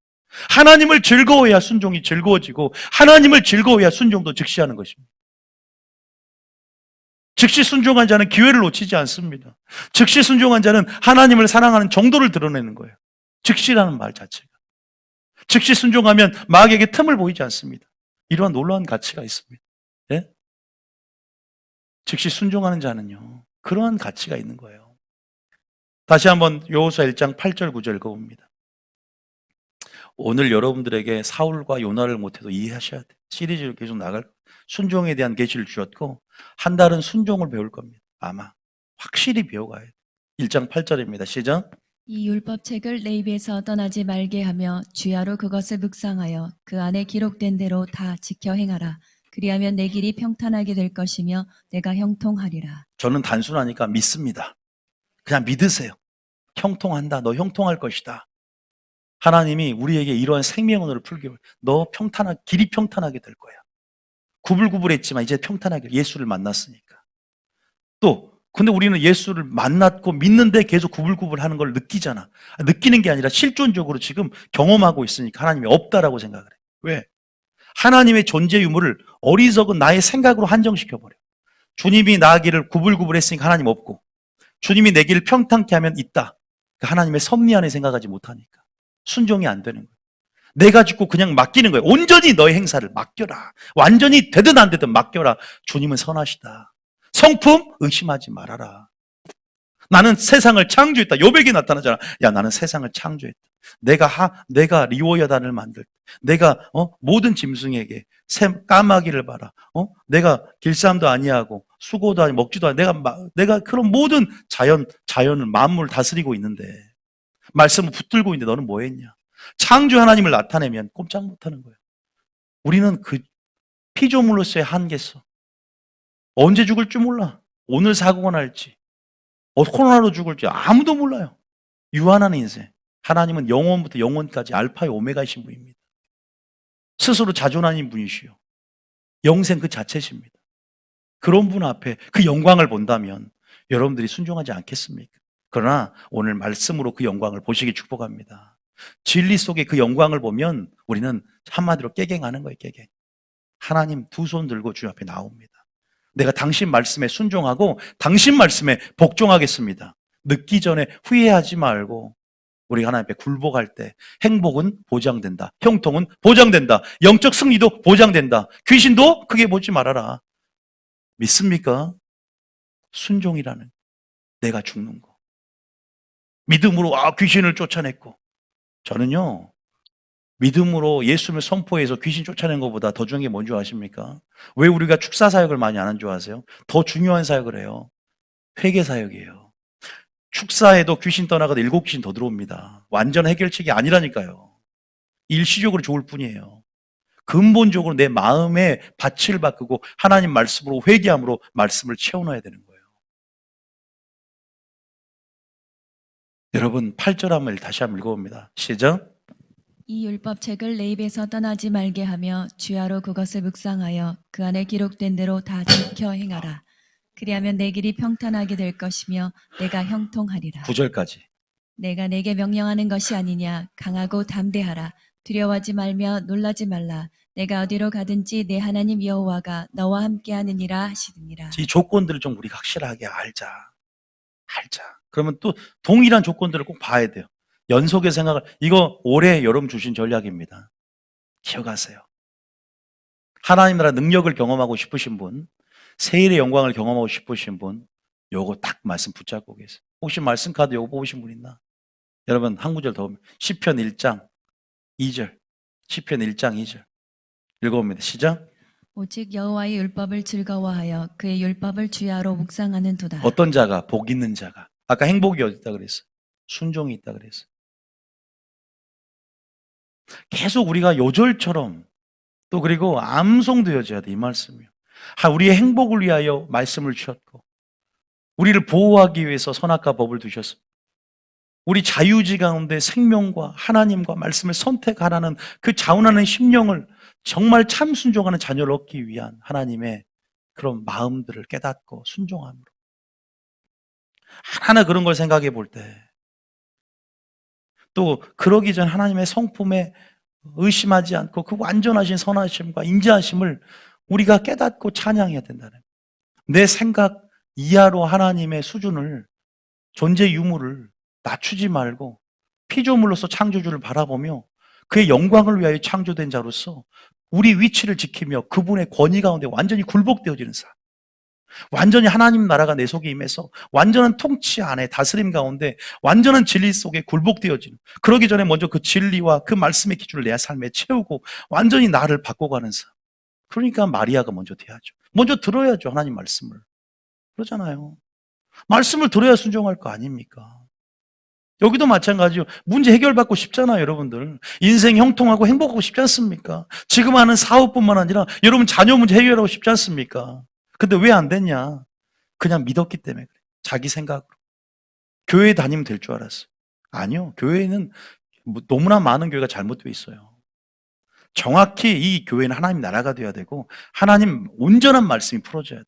하나님을 즐거워해야 순종이 즐거워지고 하나님을 즐거워해야 순종도 즉시하는 것입니다. 즉시 순종한 자는 기회를 놓치지 않습니다. 즉시 순종한 자는 하나님을 사랑하는 정도를 드러내는 거예요. 즉시라는 말 자체가. 즉시 순종하면 마귀에게 틈을 보이지 않습니다. 이러한 놀라운 가치가 있습니다. 예? 즉시 순종하는 자는요. 그러한 가치가 있는 거예요. 다시 한번 여호수아 1장 8절 9절 읽어봅니다. 오늘 여러분들에게 사울과 요나를 못해도 이해하셔야 돼요. 시리즈로 계속 나갈 순종에 대한 계시를 주셨고 한 달은 순종을 배울 겁니다. 아마 확실히 배워가야 돼요. 1장 8절입니다. 시작. 이 율법책을 내 입에서 떠나지 말게 하며 주야로 그것을 묵상하여 그 안에 기록된 대로 다 지켜 행하라. 그리하면 내 길이 평탄하게 될 것이며 내가 형통하리라. 저는 단순하니까 믿습니다. 그냥 믿으세요. 형통한다. 너 형통할 것이다. 하나님이 우리에게 이러한 생명언어를 풀게 너 길이 평탄하게 될 거야. 구불구불했지만 이제 평탄하게 예수를 만났으니까. 근데 우리는 예수를 만났고 믿는데 계속 구불구불하는 걸 느끼잖아. 느끼는 게 아니라 실존적으로 지금 경험하고 있으니까 하나님이 없다라고 생각을 해. 왜? 하나님의 존재 유무를 어리석은 나의 생각으로 한정시켜버려. 주님이 나기를 구불구불했으니까 하나님 없고 주님이 내 길을 평탄케 하면 있다. 하나님의 섭리 안에 생각하지 못하니까 순종이 안 되는 거예요. 내가 죽고 그냥 맡기는 거예요. 온전히 너의 행사를 맡겨라. 완전히 되든 안 되든 맡겨라. 주님은 선하시다. 성품 의심하지 말아라. 나는 세상을 창조했다. 요백이 나타나잖아. 야, 나는 세상을 창조했다. 내가 리워야단을 만들 때, 내가 모든 짐승에게 까마귀를 봐라. 내가 길쌈도 아니하고 수고도 아니 먹지도 아니. 내가 그런 모든 자연을 만물을 다스리고 있는데 말씀을 붙들고 있는데 너는 뭐 했냐? 창조 하나님을 나타내면 꼼짝 못하는 거예요. 우리는 그 피조물로서의 한계서. 언제 죽을지 몰라. 오늘 사고가 날지. 코로나로 죽을지 아무도 몰라요. 유한한 인생. 하나님은 영원부터 영원까지 알파의 오메가이신 분입니다. 스스로 자존하는 분이시요. 영생 그 자체십니다. 그런 분 앞에 그 영광을 본다면 여러분들이 순종하지 않겠습니까? 그러나 오늘 말씀으로 그 영광을 보시기 축복합니다. 진리 속에 그 영광을 보면 우리는 한마디로 깨갱하는 거예요. 깨갱. 하나님 두 손 들고 주 앞에 나옵니다. 내가 당신 말씀에 순종하고 당신 말씀에 복종하겠습니다. 늦기 전에 후회하지 말고 우리 하나님 앞에 굴복할 때 행복은 보장된다. 형통은 보장된다. 영적 승리도 보장된다. 귀신도 크게 보지 말아라. 믿습니까? 순종이라는 내가 죽는 거. 믿음으로 귀신을 쫓아냈고, 저는요 믿음으로 예수님을 선포해서 귀신 쫓아낸 것보다 더 중요한 게 뭔지 아십니까? 왜 우리가 축사 사역을 많이 안 하는 줄 아세요? 더 중요한 사역을 해요. 회개 사역이에요. 축사에도 귀신 떠나가도 7귀신 더 들어옵니다. 완전 해결책이 아니라니까요. 일시적으로 좋을 뿐이에요. 근본적으로 내 마음의 밭을 바꾸고 하나님 말씀으로 회개함으로 말씀을 채워넣어야 되는 거예요. 여러분 8절 한번 다시 한번 읽어봅니다. 시작. 이 율법책을 내 입에서 떠나지 말게 하며 주야로 그것을 묵상하여 그 안에 기록된 대로 다 지켜 행하라. 그리하면 내 길이 평탄하게 될 것이며 내가 형통하리라. 9절까지. 내가 내게 명령하는 것이 아니냐. 강하고 담대하라. 두려워하지 말며 놀라지 말라. 내가 어디로 가든지 내 하나님 여호와가 너와 함께하느니라 하시느니라. 이 조건들을 좀 우리가 확실하게 알자. 그러면 또 동일한 조건들을 꼭 봐야 돼요. 연속의 생각을, 이거 올해 여러분 주신 전략입니다. 기억하세요. 하나님 나라 능력을 경험하고 싶으신 분, 세일의 영광을 경험하고 싶으신 분, 요거 딱 말씀 붙잡고 계세요. 혹시 말씀 카드 요거 뽑으신 분 있나? 여러분 한 구절 더 보면 시편 1장 2절, 시편 1장 2절 읽어봅니다. 시작. 오직 여호와의 율법을 즐거워하여 그의 율법을 주야로 묵상하는 도다. 어떤 자가? 복 있는 자가. 아까 행복이 어디 있다 그랬어요? 순종이 있다 그랬어요. 계속 우리가 요절처럼 또 그리고 암송되어져야 돼, 이 말씀이요. 우리의 행복을 위하여 말씀을 주셨고 우리를 보호하기 위해서 선악과 법을 두셨습니다. 우리 자유지 가운데 생명과 하나님과 말씀을 선택하라는 그 자원하는 심령을 정말 참 순종하는 자녀를 얻기 위한 하나님의 그런 마음들을 깨닫고 순종함으로 하나하나 그런 걸 생각해 볼 때 또 그러기 전 하나님의 성품에 의심하지 않고 그 완전하신 선하심과 인자하심을 우리가 깨닫고 찬양해야 된다는, 내 생각 이하로 하나님의 수준을, 존재 유무를 낮추지 말고 피조물로서 창조주를 바라보며 그의 영광을 위하여 창조된 자로서 우리 위치를 지키며 그분의 권위 가운데 완전히 굴복되어지는 삶, 완전히 하나님 나라가 내 속에 임해서 완전한 통치 안에 다스림 가운데 완전한 진리 속에 굴복되어지는, 그러기 전에 먼저 그 진리와 그 말씀의 기준을 내 삶에 채우고 완전히 나를 바꿔가는 삶. 그러니까 마리아가 먼저 돼야죠. 먼저 들어야죠, 하나님 말씀을. 그러잖아요. 말씀을 들어야 순종할 거 아닙니까? 여기도 마찬가지요. 문제 해결받고 싶잖아요, 여러분들. 인생 형통하고 행복하고 싶지 않습니까? 지금 하는 사업뿐만 아니라 여러분 자녀 문제 해결하고 싶지 않습니까? 근데 왜 안 됐냐? 그냥 믿었기 때문에 그래. 자기 생각으로. 교회 다니면 될 줄 알았어요. 아니요. 교회는 너무나 많은 교회가 잘못되어 있어요. 정확히 이 교회는 하나님 나라가 돼야 되고 하나님 온전한 말씀이 풀어져야 돼.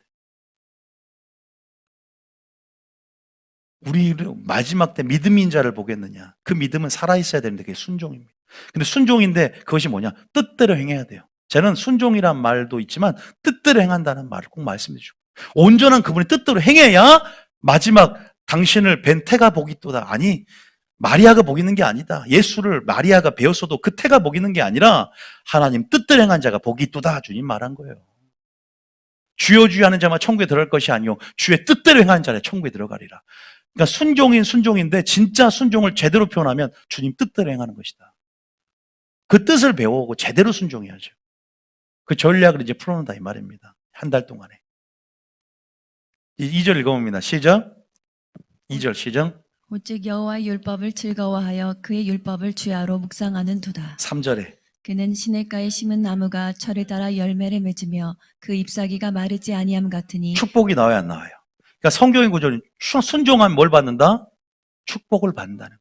우리 마지막 때 믿음인 자를 보겠느냐? 그 믿음은 살아있어야 되는데 그게 순종입니다. 근데 순종인데 그것이 뭐냐? 뜻대로 행해야 돼요. 저는 순종이란 말도 있지만 뜻대로 행한다는 말을 꼭 말씀해 주고, 온전한 그분의 뜻대로 행해야 마지막 당신을 뵌 태가 복이 있도다. 아니, 마리아가 복 있는 게 아니다. 예수를 마리아가 배웠어도 그 태가 복 있는 게 아니라 하나님 뜻대로 행한 자가 복이 있도다. 주님 말한 거예요. 주여 주여 하는 자만 천국에 들어갈 것이 아니요 주의 뜻대로 행하는 자는 천국에 들어가리라. 그러니까 순종인 순종인데 진짜 순종을 제대로 표현하면 주님 뜻대로 행하는 것이다. 그 뜻을 배우고 제대로 순종해야죠. 그 전략을 이제 풀어놓는다 이 말입니다. 한 달 동안에. 2절 읽어봅니다. 시작. 2절 시작. 오직 여호와의 율법을 즐거워하여 그의 율법을 주야로 묵상하는 도다. 3절에 그는 시냇가에 심은 나무가 철을 따라 열매를 맺으며 그 잎사귀가 마르지 아니함 같으니. 축복이 나와요, 안 나와요? 그러니까 성경의 구조는 순종하면 뭘 받는다? 축복을 받는다는.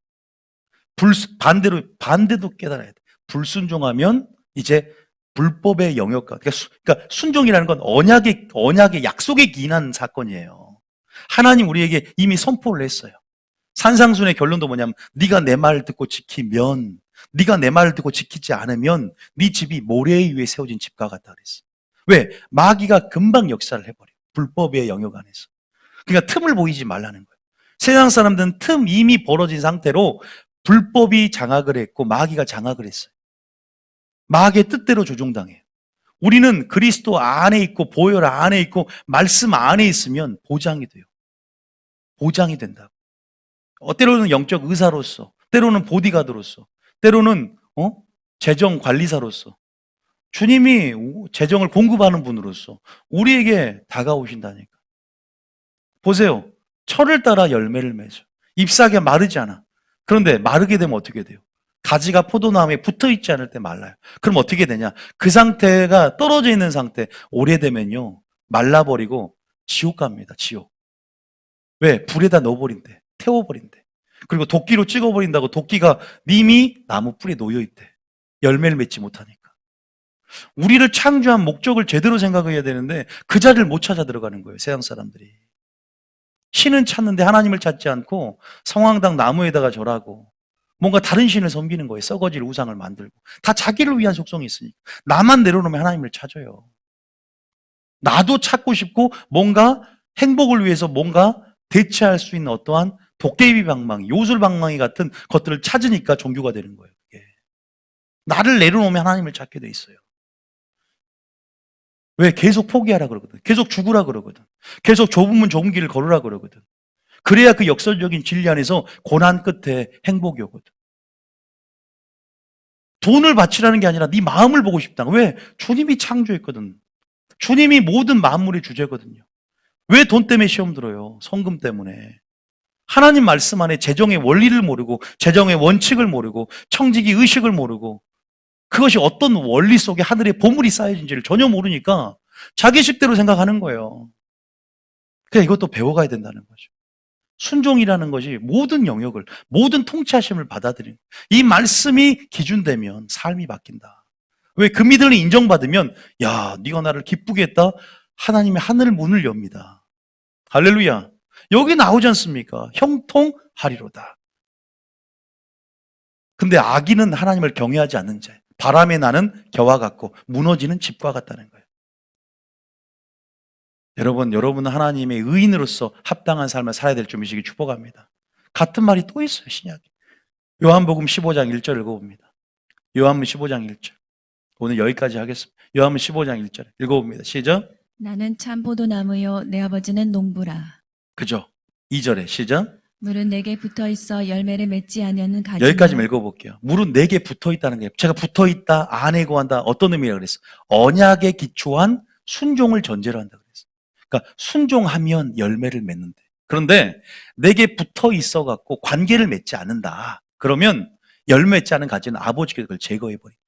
반대도 깨달아야 돼. 불순종하면 이제 불법의 영역과, 그러니까 순종이라는 건 언약의 약속에 기인한 사건이에요. 하나님 우리에게 이미 선포를 했어요. 산상순의 결론도 뭐냐면 네가 내 말을 듣고 지키면, 네가 내 말을 듣고 지키지 않으면 네 집이 모래 위에 세워진 집과 같다 그랬어. 왜? 마귀가 금방 역사를 해버려. 불법의 영역 안에서. 그러니까 틈을 보이지 말라는 거예요. 세상 사람들은 틈 이미 벌어진 상태로 불법이 장악을 했고 마귀가 장악을 했어요. 마귀의 뜻대로 조종당해요. 우리는 그리스도 안에 있고 보혈 안에 있고 말씀 안에 있으면 보장이 돼요. 보장이 된다고. 때로는 영적 의사로서, 때로는 보디가드로서, 때로는 재정 관리사로서, 주님이 재정을 공급하는 분으로서 우리에게 다가오신다니까. 보세요. 철을 따라 열매를 맺어. 잎사귀가 마르지 않아. 그런데 마르게 되면 어떻게 돼요? 가지가 포도나무에 붙어 있지 않을 때 말라요. 그럼 어떻게 되냐? 그 상태가 떨어져 있는 상태, 오래되면요, 말라버리고 지옥 갑니다. 지옥. 왜? 불에다 넣어버린대. 태워버린대. 그리고 도끼로 찍어버린다고 도끼가 님이 나무 뿌리에 놓여있대. 열매를 맺지 못하니까. 우리를 창조한 목적을 제대로 생각해야 되는데 그 자리를 못 찾아 들어가는 거예요. 세상 사람들이. 신은 찾는데 하나님을 찾지 않고 성황당 나무에다가 절하고 뭔가 다른 신을 섬기는 거예요. 썩어질 우상을 만들고. 다 자기를 위한 속성이 있으니까. 나만 내려놓으면 하나님을 찾아요. 나도 찾고 싶고 뭔가 행복을 위해서 뭔가 대체할 수 있는 어떠한 도깨비 방망이, 요술 방망이 같은 것들을 찾으니까 종교가 되는 거예요. 그게. 나를 내려놓으면 하나님을 찾게 돼 있어요. 왜? 계속 포기하라 그러거든. 계속 죽으라 그러거든. 계속 좁은 문 좁은 길을 걸으라 그러거든. 그래야 그 역설적인 진리 안에서 고난 끝에 행복이 오거든. 돈을 바치라는 게 아니라 네 마음을 보고 싶다. 왜? 주님이 창조했거든. 주님이 모든 만물의 주제거든요. 왜 돈 때문에 시험 들어요? 성금 때문에. 하나님 말씀 안에 재정의 원리를 모르고 재정의 원칙을 모르고 청지기 의식을 모르고 그것이 어떤 원리 속에 하늘의 보물이 쌓여진지를 전혀 모르니까 자기 식대로 생각하는 거예요. 그러니까 이것도 배워가야 된다는 거죠. 순종이라는 것이 모든 영역을, 모든 통치하심을 받아들이는 거예요. 이 말씀이 기준되면 삶이 바뀐다. 왜? 그 믿음을 인정받으면 야, 네가 나를 기쁘게 했다. 하나님의 하늘 문을 엽니다. 할렐루야. 여기 나오지 않습니까? 형통하리로다. 근데 악인은 하나님을 경외하지 않는 자. 바람에 나는 겨와 같고 무너지는 집과 같다는 거예요. 여러분은 하나님의 의인으로서 합당한 삶을 살아야 될 줄 믿으시기 축복합니다. 같은 말이 또 있어요, 신약에. 요한복음 15장 1절 읽어봅니다. 요한복음 15장 1절. 오늘 여기까지 하겠습니다. 요한복음 15장 1절 읽어봅니다. 시작. 나는 참 포도나무요 내 아버지는 농부라. 그죠? 2절에 시작. 물은 내게 붙어 있어 열매를 맺지 않으면 가지며. 여기까지만 읽어볼게요. 물은 내게 붙어 있다는 게 제가 붙어 있다, 안에 거한다 어떤 의미라 그랬어요? 언약에 기초한 순종을 전제로 한다 그랬어요. 그러니까 순종하면 열매를 맺는데. 그런데 내게 붙어 있어 갖고 관계를 맺지 않는다. 그러면 열매 맺지 않은 가지는 아버지께 그걸 제거해 버린다.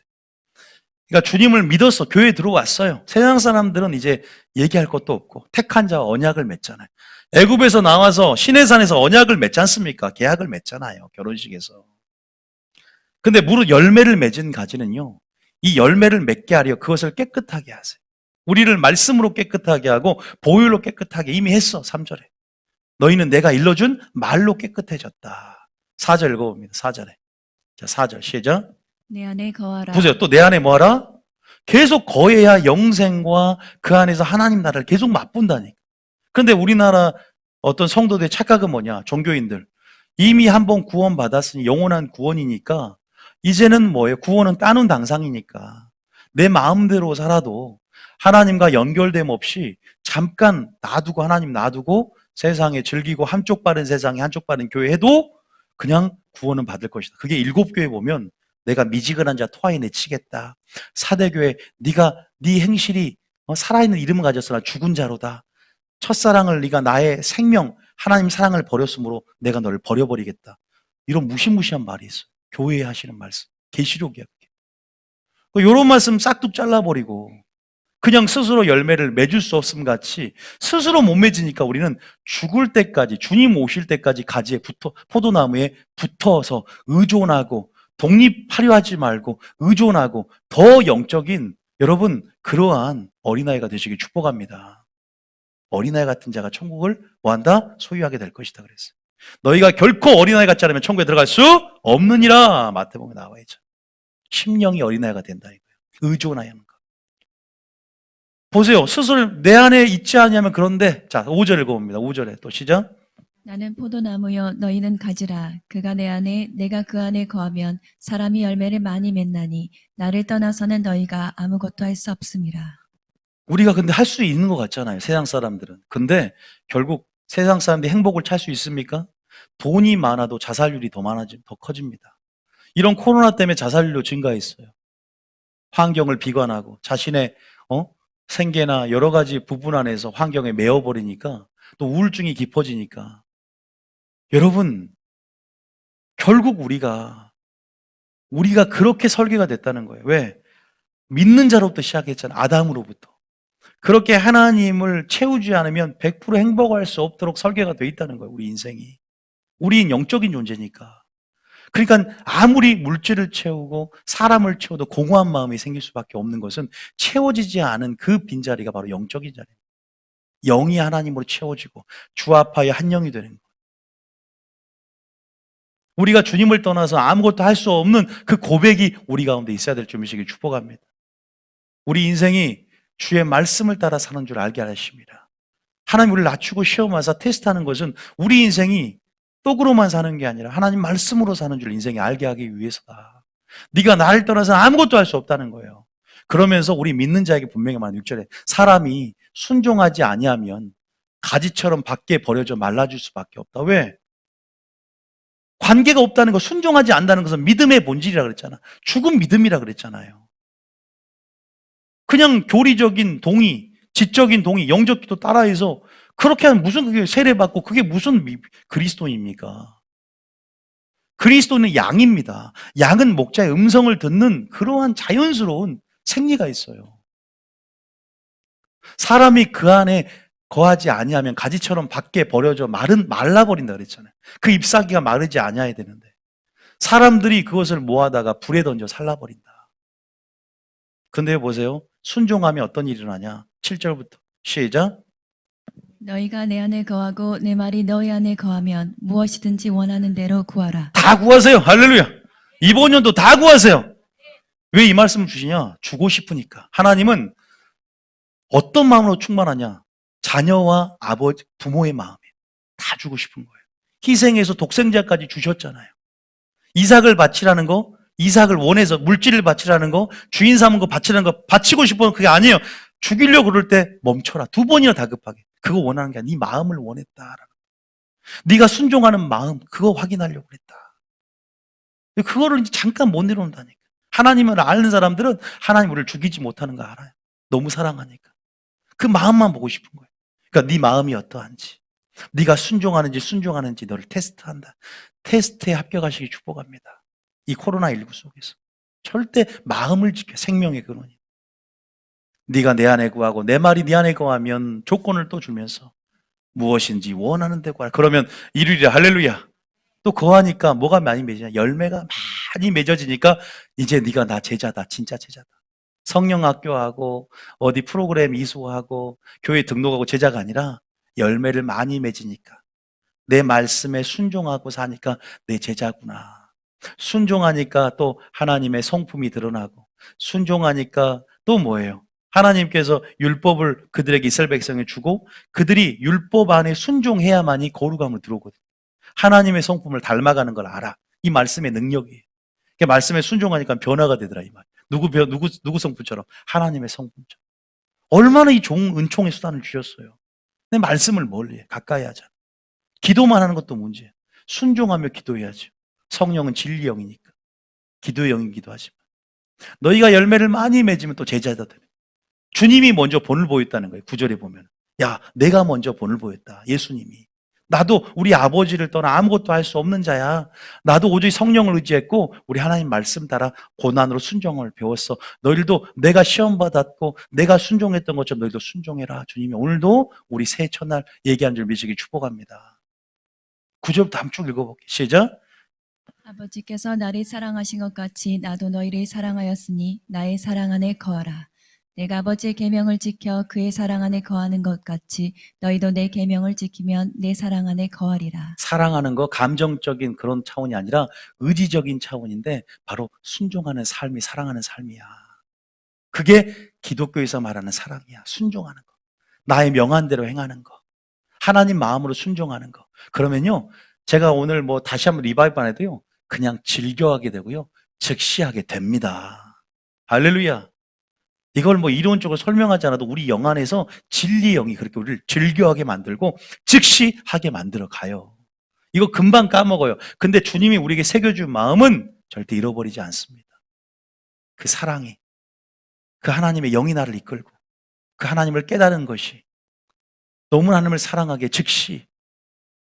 그러니까 주님을 믿어서 교회에 들어왔어요. 세상 사람들은 이제 얘기할 것도 없고 택한 자와 언약을 맺잖아요. 애굽에서 나와서 시내산에서 언약을 맺지 않습니까? 계약을 맺잖아요. 결혼식에서. 근데 무릇 열매를 맺은 가지는요, 이 열매를 맺게 하려 그것을 깨끗하게 하세요. 우리를 말씀으로 깨끗하게 하고 보혈로 깨끗하게 이미 했어. 3절에. 너희는 내가 일러준 말로 깨끗해졌다. 4절 읽어봅니다. 4절에. 자, 4절 시작. 내 안에 거하라. 보세요. 또 내 안에 뭐하라? 계속 거해야 영생과 그 안에서 하나님 나라를 계속 맛본다니까. 그런데 우리나라 어떤 성도들의 착각은 뭐냐? 종교인들. 이미 한번 구원 받았으니 영원한 구원이니까 이제는 뭐예요? 구원은 따놓은 당상이니까 내 마음대로 살아도 하나님과 연결됨 없이 잠깐 놔두고 하나님 놔두고 세상에 즐기고 한쪽 바른 세상에 한쪽 바른 교회 해도 그냥 구원은 받을 것이다. 그게 7교회 보면 내가 미지근한 자 토하인에 치겠다. 사대교회 네가 네 행실이 살아있는 이름을 가졌으나 죽은 자로다. 첫사랑을 네가 나의 생명 하나님 사랑을 버렸으므로 내가 너를 버려버리겠다. 이런 무시무시한 말이 있어요. 교회에 하시는 말씀. 계시록이야. 이런 말씀 싹둑 잘라버리고 그냥 스스로 열매를 맺을 수 없음 같이 스스로 못 맺으니까 우리는 죽을 때까지 주님 오실 때까지 가지에 포도나무에 붙어서 의존하고 독립하려 하지 말고 의존하고 더 영적인 여러분 그러한 어린아이가 되시길 축복합니다. 어린아이 같은 자가 천국을 뭐한다? 소유하게 될 것이다 그랬어요. 너희가 결코 어린아이 같지 않으면 천국에 들어갈 수 없느니라. 마태복음에 나와 있죠. 심령이 어린아이가 된다 이거예요. 의존하는 거. 보세요. 스스로 내 안에 있지 않냐면 그런데 자 5절 읽어봅니다. 5절에 또 시작. 나는 포도나무여 너희는 가지라. 그가 내 안에 내가 그 안에 거하면 사람이 열매를 많이 맺나니 나를 떠나서는 너희가 아무것도 할 수 없음이라. 우리가 근데 할 수 있는 것 같잖아요. 세상 사람들은. 근데 결국 세상 사람들이 행복을 찾을 수 있습니까? 돈이 많아도 자살률이 더 커집니다. 이런 코로나 때문에 자살률도 증가했어요. 환경을 비관하고 자신의 생계나 여러 가지 부분 안에서 환경에 매여버리니까 또 우울증이 깊어지니까 여러분 결국 우리가 그렇게 설계가 됐다는 거예요. 왜? 믿는 자로부터 시작했잖아요. 아담으로부터. 그렇게 하나님을 채우지 않으면 100% 행복할 수 없도록 설계가 되어 있다는 거예요. 우리 인생이. 우리는 영적인 존재니까. 그러니까 아무리 물질을 채우고 사람을 채워도 공허한 마음이 생길 수밖에 없는 것은 채워지지 않은 그 빈자리가 바로 영적인 자리예요. 영이 하나님으로 채워지고 주 앞하여 한 영이 되는 거예요. 우리가 주님을 떠나서 아무것도 할 수 없는 그 고백이 우리 가운데 있어야 될 줄 믿으시길 축복합니다. 우리 인생이 주의 말씀을 따라 사는 줄 알게 하십니다. 하나님 우리를 낮추고 시험하사 테스트하는 것은 우리 인생이 똑으로만 사는 게 아니라 하나님 말씀으로 사는 줄 인생이 알게 하기 위해서다. 네가 나를 떠나서 아무것도 할 수 없다는 거예요. 그러면서 우리 믿는 자에게 분명히 말하는 6절에 사람이 순종하지 아니하면 가지처럼 밖에 버려져 말라질 수밖에 없다. 왜? 관계가 없다는 거, 순종하지 않는다는 것은 믿음의 본질이라 그랬잖아. 죽은 믿음이라 그랬잖아요. 그냥 교리적인 동의, 지적인 동의, 영적 기도 따라해서 그렇게 하면 무슨 그게 세례받고 그게 무슨 그리스도입니까? 그리스도는 양입니다. 양은 목자의 음성을 듣는 그러한 자연스러운 생리가 있어요. 사람이 그 안에 거하지 아니하면 가지처럼 밖에 버려져 말라버린다 그랬잖아요. 그 잎사귀가 마르지 아니해야 되는데 사람들이 그것을 모아다가 불에 던져 살라버린다. 근데 보세요. 순종하면 어떤 일이 일어나냐? 7절부터 시작. 너희가 내 안에 거하고 내 말이 너희 안에 거하면 무엇이든지 원하는 대로 구하라. 다 구하세요. 할렐루야. 이번 연도 다 구하세요. 왜 이 말씀을 주시냐? 주고 싶으니까. 하나님은 어떤 마음으로 충만하냐? 자녀와 아버지, 부모의 마음에 다 주고 싶은 거예요. 희생해서 독생자까지 주셨잖아요. 이삭을 바치라는 거, 이삭을 원해서 물질을 바치라는 거, 주인 삼은 거 바치라는 거 바치고 싶어서 그게 아니에요. 죽이려고 그럴 때 멈춰라. 2번이나 다급하게. 그거 원하는 게 아니라 네 마음을 원했다. 네가 순종하는 마음, 그거 확인하려고 그랬다. 그거를 이제 잠깐 못 내려온다니까. 하나님을 아는 사람들은 하나님 우리를 죽이지 못하는 거 알아요. 너무 사랑하니까. 그 마음만 보고 싶은 거예요. 그러니까 네 마음이 어떠한지, 네가 순종하는지 너를 테스트한다. 테스트에 합격하시기 축복합니다. 이 코로나19 속에서. 절대 마음을 지켜. 생명의 근원이. 네가 내 안에 구하고 내 말이 네 안에 거하면 조건을 또 주면서 무엇인지 원하는 데 구하라. 그러면 이루리라. 할렐루야. 또 거하니까 뭐가 많이 맺어지냐? 열매가 많이 맺어지니까 이제 네가 나 제자다. 진짜 제자다. 성령 학교하고 어디 프로그램 이수하고 교회 등록하고 제자가 아니라 열매를 많이 맺으니까 내 말씀에 순종하고 사니까 내 제자구나. 순종하니까 또 하나님의 성품이 드러나고 순종하니까 또 뭐예요? 하나님께서 율법을 그들에게 이스라엘 백성에 주고 그들이 율법 안에 순종해야만이 거룩함을 들어오거든요. 하나님의 성품을 닮아가는 걸 알아. 이 말씀의 능력이에요. 말씀에 순종하니까 변화가 되더라 이 말. 누구 성품처럼? 하나님의 성품처럼. 얼마나 이 은총의 수단을 주셨어요. 내 말씀을 멀리해. 가까이 하잖아. 기도만 하는 것도 문제예요. 순종하며 기도해야죠. 성령은 진리 영이니까. 기도의 영이기도 하지만. 너희가 열매를 많이 맺으면 또 제자가 되는. 주님이 먼저 본을 보였다는 거예요. 9절에 보면. 야, 내가 먼저 본을 보였다. 예수님이. 나도 우리 아버지를 떠나 아무것도 할 수 없는 자야. 나도 오직 성령을 의지했고 우리 하나님 말씀 따라 고난으로 순종을 배웠어. 너희들도 내가 시험 받았고 내가 순종했던 것처럼 너희도 순종해라. 주님이 오늘도 우리 새해 첫날 얘기한 줄 믿으시기 축복합니다. 9절부터 한번 쭉 읽어볼게요. 시작. 아버지께서 나를 사랑하신 것 같이 나도 너희를 사랑하였으니 나의 사랑 안에 거하라. 내가 아버지의 계명을 지켜 그의 사랑 안에 거하는 것 같이 너희도 내 계명을 지키면 내 사랑 안에 거하리라. 사랑하는 거 감정적인 그런 차원이 아니라 의지적인 차원인데 바로 순종하는 삶이 사랑하는 삶이야. 그게 기독교에서 말하는 사랑이야. 순종하는 거. 나의 명한대로 행하는 거. 하나님 마음으로 순종하는 거. 그러면요, 제가 오늘 뭐 다시 한번 리바이브 안 해도요, 그냥 즐겨하게 되고요, 즉시 하게 됩니다. 할렐루야. 이걸 뭐 이론적으로 설명하지 않아도 우리 영 안에서 진리의 영이 그렇게 우리를 즐겨하게 만들고 즉시 하게 만들어 가요. 이거 금방 까먹어요. 근데 주님이 우리에게 새겨준 마음은 절대 잃어버리지 않습니다. 그 사랑이, 그 하나님의 영이 나를 이끌고 그 하나님을 깨달은 것이 너무 하나님을 사랑하게 즉시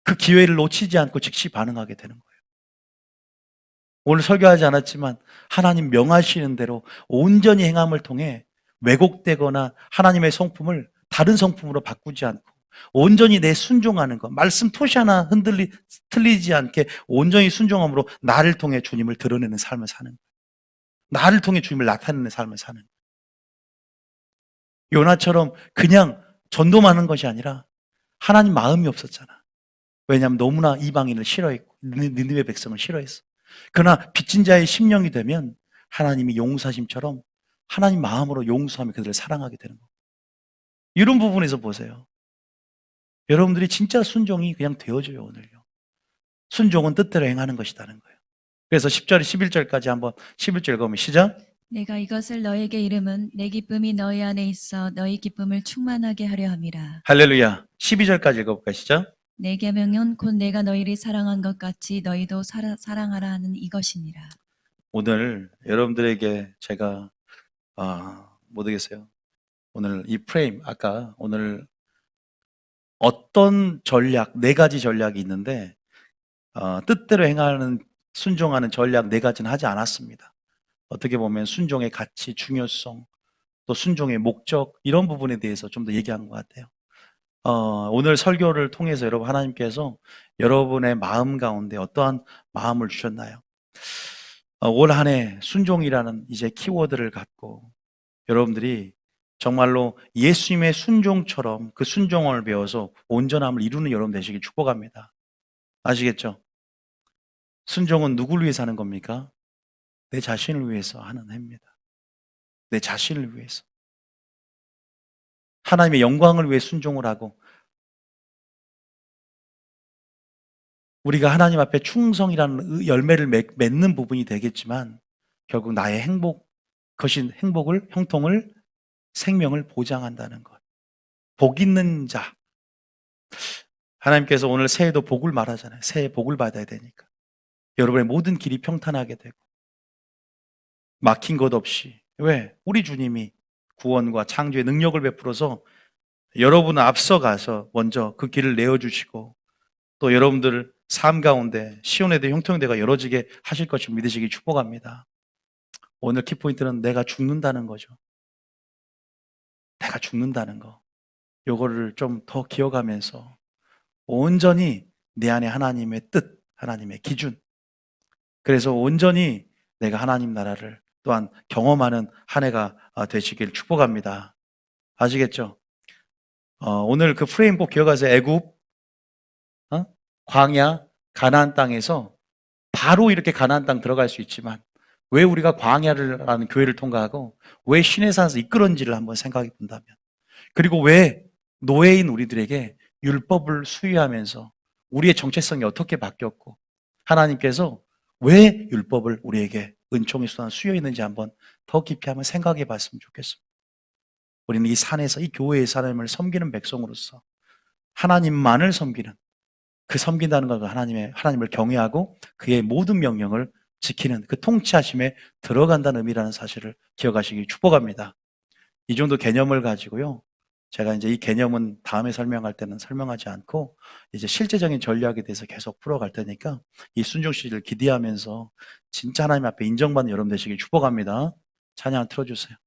그 기회를 놓치지 않고 즉시 반응하게 되는 거예요. 오늘 설교하지 않았지만 하나님 명하시는 대로 온전히 행함을 통해 왜곡되거나 하나님의 성품을 다른 성품으로 바꾸지 않고 온전히 내 순종하는 것, 말씀 토시 하나 틀리지 않게 온전히 순종함으로 나를 통해 주님을 드러내는 삶을 사는 거예요. 나를 통해 주님을 나타내는 삶을 사는 거예요. 요나처럼 그냥 전도만 하는 것이 아니라 하나님 마음이 없었잖아. 왜냐하면 너무나 이방인을 싫어했고 니느웨 백성을 싫어했어. 그러나 빚진 자의 심령이 되면 하나님이 용서하심처럼 하나님 마음으로 용서하며 그들을 사랑하게 되는 거예요. 이런 부분에서 보세요. 여러분들이 진짜 순종이 그냥 되어져요, 오늘요. 순종은 뜻대로 행하는 것이라는 거예요. 그래서 10절, 11절까지 한번 11절 읽으면 시작. 내가 이것을 너에게 이름은 내 기쁨이 너희 안에 있어 너희 기쁨을 충만하게 하려 함이라. 할렐루야. 12절까지 읽어볼까요? 시작. 내 계명은 곧 내가 너희를 사랑한 것 같이 너희도 사랑하라 하는 이것이니라. 오늘 여러분들에게 제가 못 되겠어요. 오늘 이 프레임, 아까 오늘 어떤 전략, 4가지 전략이 있는데 뜻대로 행하는 순종하는 전략 4가지는 하지 않았습니다. 어떻게 보면 순종의 가치, 중요성, 또 순종의 목적 이런 부분에 대해서 좀 더 얘기한 것 같아요. 오늘 설교를 통해서 여러분 하나님께서 여러분의 마음 가운데 어떠한 마음을 주셨나요? 올 한 해 순종이라는 이제 키워드를 갖고 여러분들이 정말로 예수님의 순종처럼 그 순종을 배워서 온전함을 이루는 여러분 되시길 축복합니다. 아시겠죠? 순종은 누구를 위해서 하는 겁니까? 내 자신을 위해서 하는 해입니다. 내 자신을 위해서. 하나님의 영광을 위해 순종을 하고 우리가 하나님 앞에 충성이라는 열매를 맺는 부분이 되겠지만 결국 나의 그것이 행복을, 형통을, 생명을 보장한다는 것. 복 있는 자. 하나님께서 오늘 새해도 복을 말하잖아요. 새해 복을 받아야 되니까. 여러분의 모든 길이 평탄하게 되고 막힌 것 없이. 왜? 우리 주님이 구원과 창조의 능력을 베풀어서 여러분은 앞서가서 먼저 그 길을 내어주시고 또 여러분들 삶 가운데 시온에도 형통대가 열어지게 하실 것을 믿으시기 축복합니다. 오늘 키포인트는 내가 죽는다는 거죠. 내가 죽는다는 거. 요거를 좀 더 기억하면서 온전히 내 안에 하나님의 뜻, 하나님의 기준. 그래서 온전히 내가 하나님 나라를 또한 경험하는 한 해가 되시길 축복합니다. 아시겠죠? 오늘 그 프레임 꼭 기억하세요. 애굽, 광야, 가나안 땅에서 바로 이렇게 가나안 땅 들어갈 수 있지만 왜 우리가 광야라는 교회를 통과하고 왜 신의 산에서 이끌었는지를 한번 생각해 본다면 그리고 왜 노예인 우리들에게 율법을 수여하면서 우리의 정체성이 어떻게 바뀌었고 하나님께서 왜 율법을 우리에게 은총의 수단 수여했는지 한번 더 깊이 한번 생각해 봤으면 좋겠습니다. 우리는 이 산에서 이 교회의 하나님을 섬기는 백성으로서 하나님만을 섬기는 그 섬긴다는 것은 하나님을 경외하고 그의 모든 명령을 지키는 그 통치하심에 들어간다는 의미라는 사실을 기억하시기 축복합니다. 이 정도 개념을 가지고요. 제가 이제 이 개념은 다음에 설명할 때는 설명하지 않고 이제 실제적인 전략에 대해서 계속 풀어갈 테니까 이 순종시를 기대하면서 진짜 하나님 앞에 인정받는 여러분 되시길 축복합니다. 찬양 틀어주세요.